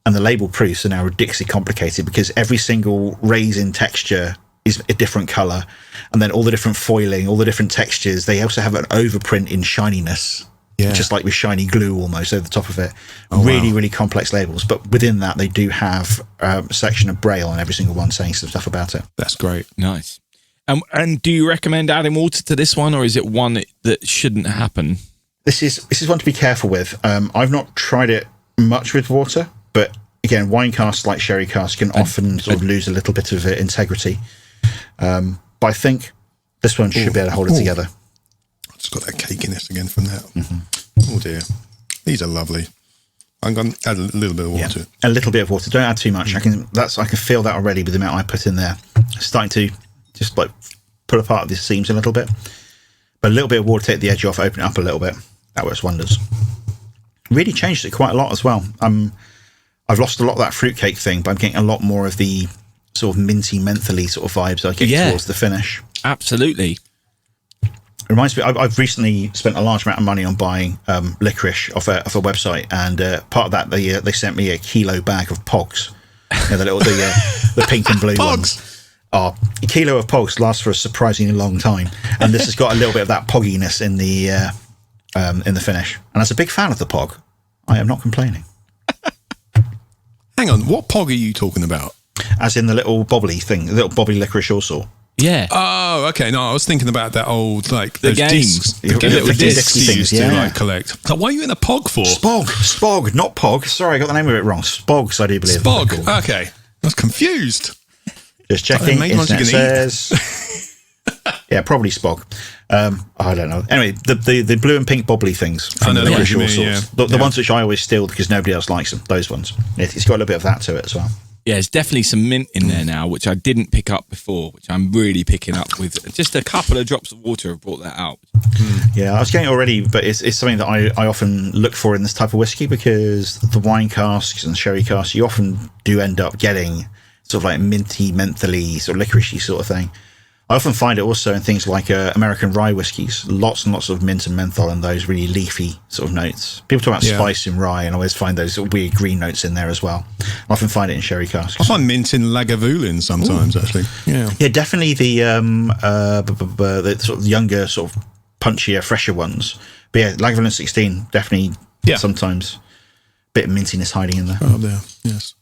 And the label proofs are now ridiculously complicated because every single raisin texture is a different colour. And then all the different foiling, all the different textures. They also have an overprint in shininess, just like with shiny glue almost over the top of it. Really complex labels. But within that, they do have a section of Braille on every single one saying some stuff about it. That's great. Nice. And do you recommend adding water to this one, or is it one that shouldn't happen? This is one to be careful with. I've not tried it much with water, but again, wine casks like sherry casks can often sort of lose a little bit of integrity. But I think this one should be able to hold it together. I've just got that cakiness again from that. Mm-hmm. Oh dear, these are lovely. I'm going to add a little bit of water to it. A little bit of water. Don't add too much. I can feel that already with the amount I put in there. It's starting to just pull apart the seams a little bit. But a little bit of water, take the edge off, open it up a little bit. That works wonders. Really changed it quite a lot as well. I've lost a lot of that fruitcake thing, but I'm getting a lot more of the sort of minty, mentholy sort of vibes I get towards the finish. Absolutely. It reminds me, I've recently spent a large amount of money on buying licorice off a website, and part of that they sent me a kilo bag of Pogs. The pink and blue ones. A kilo of Pogs lasts for a surprisingly long time, and this has got a little bit of that pogginess in the finish. And as a big fan of the Pog, I am not complaining. Hang on, what Pog are you talking about? As in the little bobbly thing, the little bobbly licorice all sort. Yeah. Oh, okay. No, I was thinking about that old, the games. discs. The little discs you used to collect. So what are you in a Pog for? Spog, not Pog. Sorry, I got the name of it wrong. Spogs, I do believe. Spog, okay. was confused. Just checking. Main ones you Internet can says. Yeah, probably Spog. I don't know. Anyway, the blue and pink bobbly things. I know the what you usual mean, sorts. yeah. The ones which I always steal because nobody else likes them. Those ones. It's got a little bit of that to it as well. Yeah, there's definitely some mint in there now, which I didn't pick up before, which I'm really picking up with just a couple of drops of water have brought that out. Yeah, I was getting it already, but it's something that I often look for in this type of whiskey because the wine casks and sherry casks, you often do end up getting sort of like minty, mentholy, sort of licoricey sort of thing. I often find it also in things like American rye whiskies, lots and lots of mint and menthol and those really leafy sort of notes. People talk about spice in rye, and I always find those sort of weird green notes in there as well. I often find it in sherry casks. I find mint in Lagavulin sometimes, actually. Yeah, definitely the sort of younger, sort of punchier, fresher ones. But yeah, Lagavulin 16, definitely sometimes a bit of mintiness hiding in there. Oh, there, yes.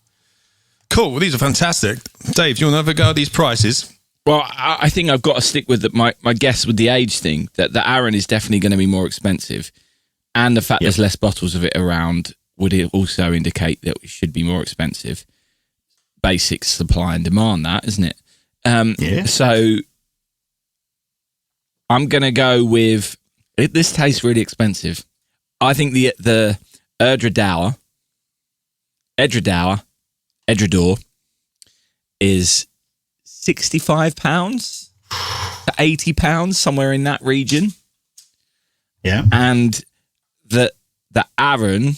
Cool, well, these are fantastic. Dave, do you want to have a go at these prices? Well, I think I've got to stick with my guess with the age thing, that the Arron is definitely going to be more expensive. And the fact there's less bottles of it around would also indicate that it should be more expensive. Basic supply and demand, that, isn't it? So I'm going to go with, this tastes really expensive. I think the Edradour is £65 to £80, somewhere in that region. Yeah. And the Arron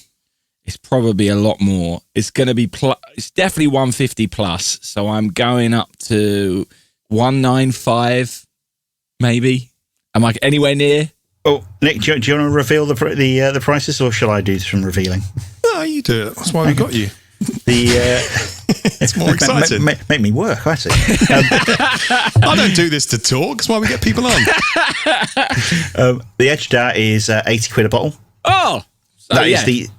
is probably a lot more. It's going to be, it's definitely 150 plus. So I'm going up to 195, maybe. Am I anywhere near? Oh, Nick, do you want to reveal the prices, or shall I do some revealing? No, you do it. That's why we got you. It's more exciting. Make me work, I see. I don't do this to talk. That's why we get people on. The Edradour is 80 quid a bottle. Oh! That is the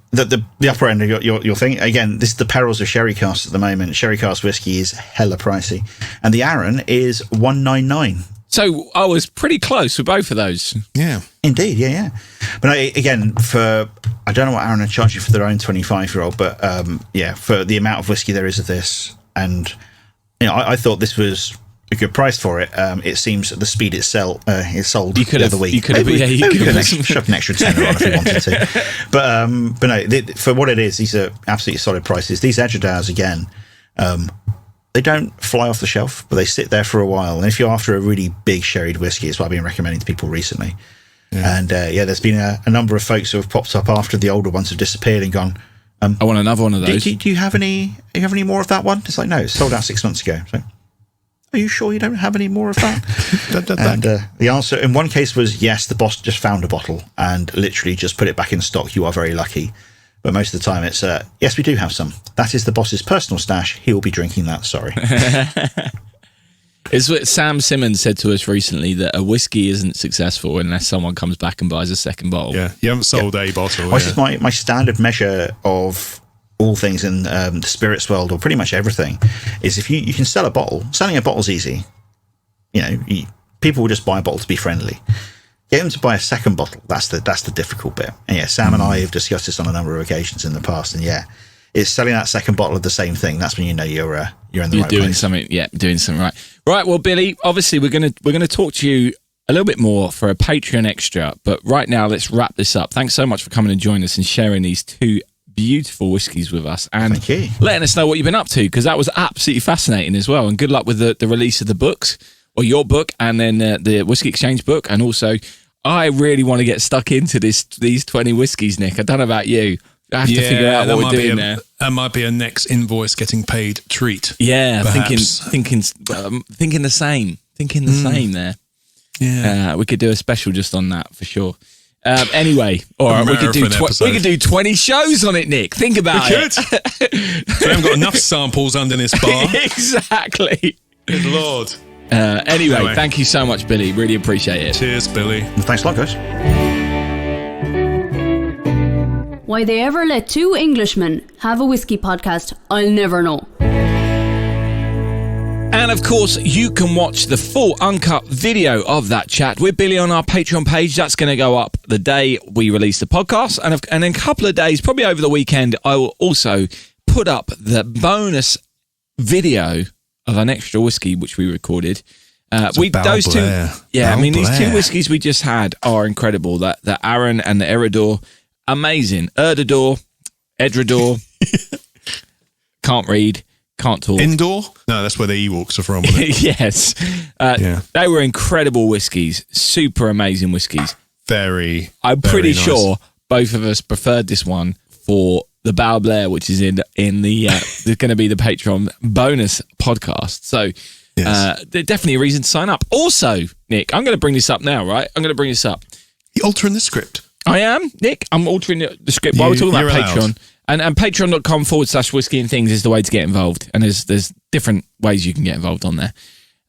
upper end of your thing. Again, this is the perils of sherry casks at the moment. Sherry cask whiskey is hella pricey. And the Arron is 199. So I was pretty close with both of those. Yeah. Indeed, yeah. But again, I don't know what Arron are charging for their own 25-year-old, but for the amount of whiskey there is of this, and I thought this was a good price for it. It seems at the speed it's sold the other week. You could have shoved an extra tenner on if you wanted to. But no, for what it is, these are absolutely solid prices. These Edradours, again, they don't fly off the shelf, but they sit there for a while. And if you're after a really big sherried whiskey, it's what I've been recommending to people recently. Yeah. And there's been a number of folks who have popped up after the older ones have disappeared and gone, I want another one of those. Do you have any more of that one? It's like, no, it's sold out 6 months ago. So, are you sure you don't have any more of that? And the answer in one case was yes, the boss just found a bottle and literally just put it back in stock. You are very lucky. But most of the time it's, yes, we do have some. That is the boss's personal stash. He will be drinking that, sorry. It's what Sam Simmons said to us recently, that a whiskey isn't successful unless someone comes back and buys a second bottle. Yeah, you haven't sold a bottle. This is my standard measure of all things in the spirits world, or pretty much everything, is if you can sell a bottle. Selling a bottle's easy. People will just buy a bottle to be friendly. Get them to buy a second bottle. That's the difficult bit. And Sam and I have discussed this on a number of occasions in the past. And it's selling that second bottle of the same thing. That's when you know you're in the right doing place. something. Yeah, doing something right. Right. Well, Billy, obviously we're gonna talk to you a little bit more for a Patreon extra. But right now, let's wrap this up. Thanks so much for coming and joining us and sharing these two beautiful whiskies with us, and letting us know what you've been up to, because that was absolutely fascinating as well. And good luck with the release of the books, or your book, and then the Whiskey Exchange book. And also, I really want to get stuck into these 20 whiskies, Nick. I don't know about you. I have to figure out what we're doing there. That might be a next invoice getting paid treat. Yeah, perhaps. thinking the same. Thinking the same there. Yeah, we could do a special just on that for sure. Anyway, all right, we could do 20 shows on it, Nick. Think about it. So we haven't got enough samples under this bar. Exactly. Good Lord. Anyway, thank you so much, Billy. Really appreciate it. Cheers, Billy. Thanks a lot, guys. Why they ever let two Englishmen have a whiskey podcast, I'll never know. And of course, you can watch the full uncut video of that chat with Billy on our Patreon page. That's going to go up the day we release the podcast. And in a couple of days, probably over the weekend, I will also put up the bonus video of an extra whiskey which we recorded. Those two, yeah. These two whiskies we just had are incredible. The Arron and the Edradour, amazing. Edradour, can't read, can't talk. Indoor? No, that's where the Ewoks are from. Isn't it? Yes, they were incredible whiskies, super amazing whiskies. I'm pretty sure both of us preferred this one for the Bao Blair, which is in the there's going to be the Patron bonus podcast. So. Yes. There's definitely a reason to sign up. Also, Nick, I'm going to bring this up now, right? I'm going to bring this up. You're altering the script. I am, Nick. I'm altering the script while we're talking about Patreon. And patreon.com/whiskey and things is the way to get involved. And there's different ways you can get involved on there.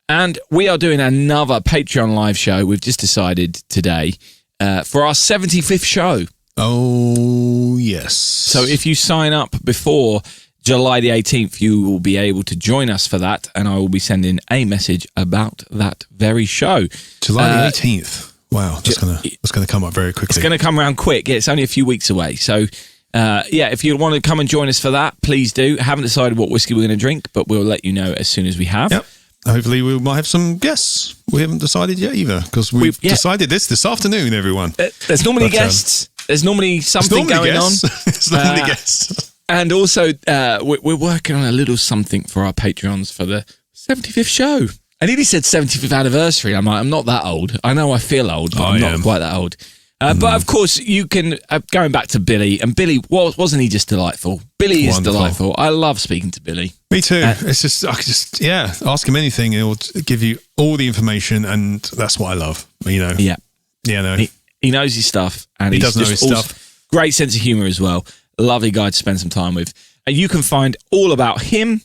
And we are doing another Patreon live show. We've just decided today for our 75th show. Oh, yes. So if you sign up before July the 18th, you will be able to join us for that, and I will be sending a message about that very show. July the 18th. Wow, that's gonna come up very quickly. It's going to come around quick. It's only a few weeks away. So, if you want to come and join us for that, please do. Haven't decided what whiskey we're going to drink, but we'll let you know as soon as we have. Yep. Hopefully we might have some guests. We haven't decided yet either, because we've decided this afternoon, everyone. There's normally guests. There's normally something going on. There's normally guests. And also, we're working on a little something for our Patreons for the 75th show. I nearly said 75th anniversary. I'm like, I'm not that old. I know I feel old, but I'm not quite that old. But of course, you can, going back to Billy, and Billy, wasn't he just delightful? Billy is delightful. I love speaking to Billy. Me too. It's just, I could just, ask him anything and he'll give you all the information, and that's what I love, you know? Yeah. Yeah, no. He knows his stuff, and he does know his stuff. Great sense of humour as well. Lovely guy to spend some time with. And you can find all about him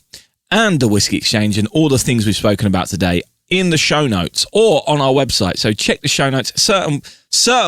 and the Whiskey Exchange and all the things we've spoken about today in the show notes or on our website. So check the show notes. Certain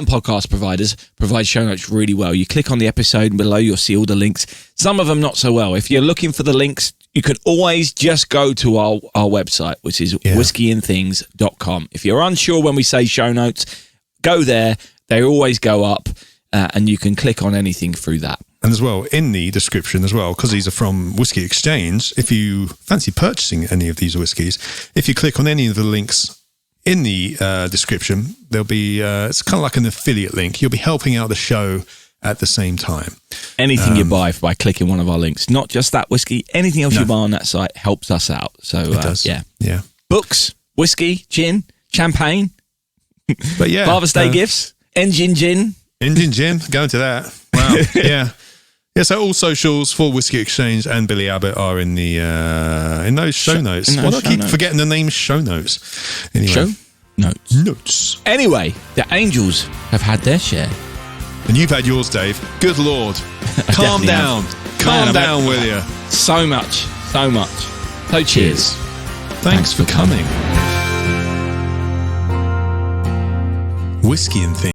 podcast providers provide show notes really well. You click on the episode and below, you'll see all the links. Some of them not so well. If you're looking for the links, you can always just go to our website, which is whiskyandthings.com. If you're unsure when we say show notes, go there. They always go up and you can click on anything through that. And as well, in the description as well, because these are from Whiskey Exchange, if you fancy purchasing any of these whiskies, if you click on any of the links in the description, there'll be, it's kind of like an affiliate link. You'll be helping out the show at the same time. Anything you buy by clicking one of our links, not just that whiskey, anything else you buy on that site helps us out. So, it does. Yeah. Books, whiskey, gin, champagne, but Father's Day gifts, Engine Gin, going to that. Wow. Yeah. Yeah, so all socials for Whiskey Exchange and Billy Abbott are in the in those show notes. Why do I keep forgetting the name show notes? Anyway. Show notes. Anyway, the Angels have had their share. And you've had yours, Dave. Good Lord. Calm down. Calm down, will you? So much. So cheers. Thanks for coming. Whiskey and Things.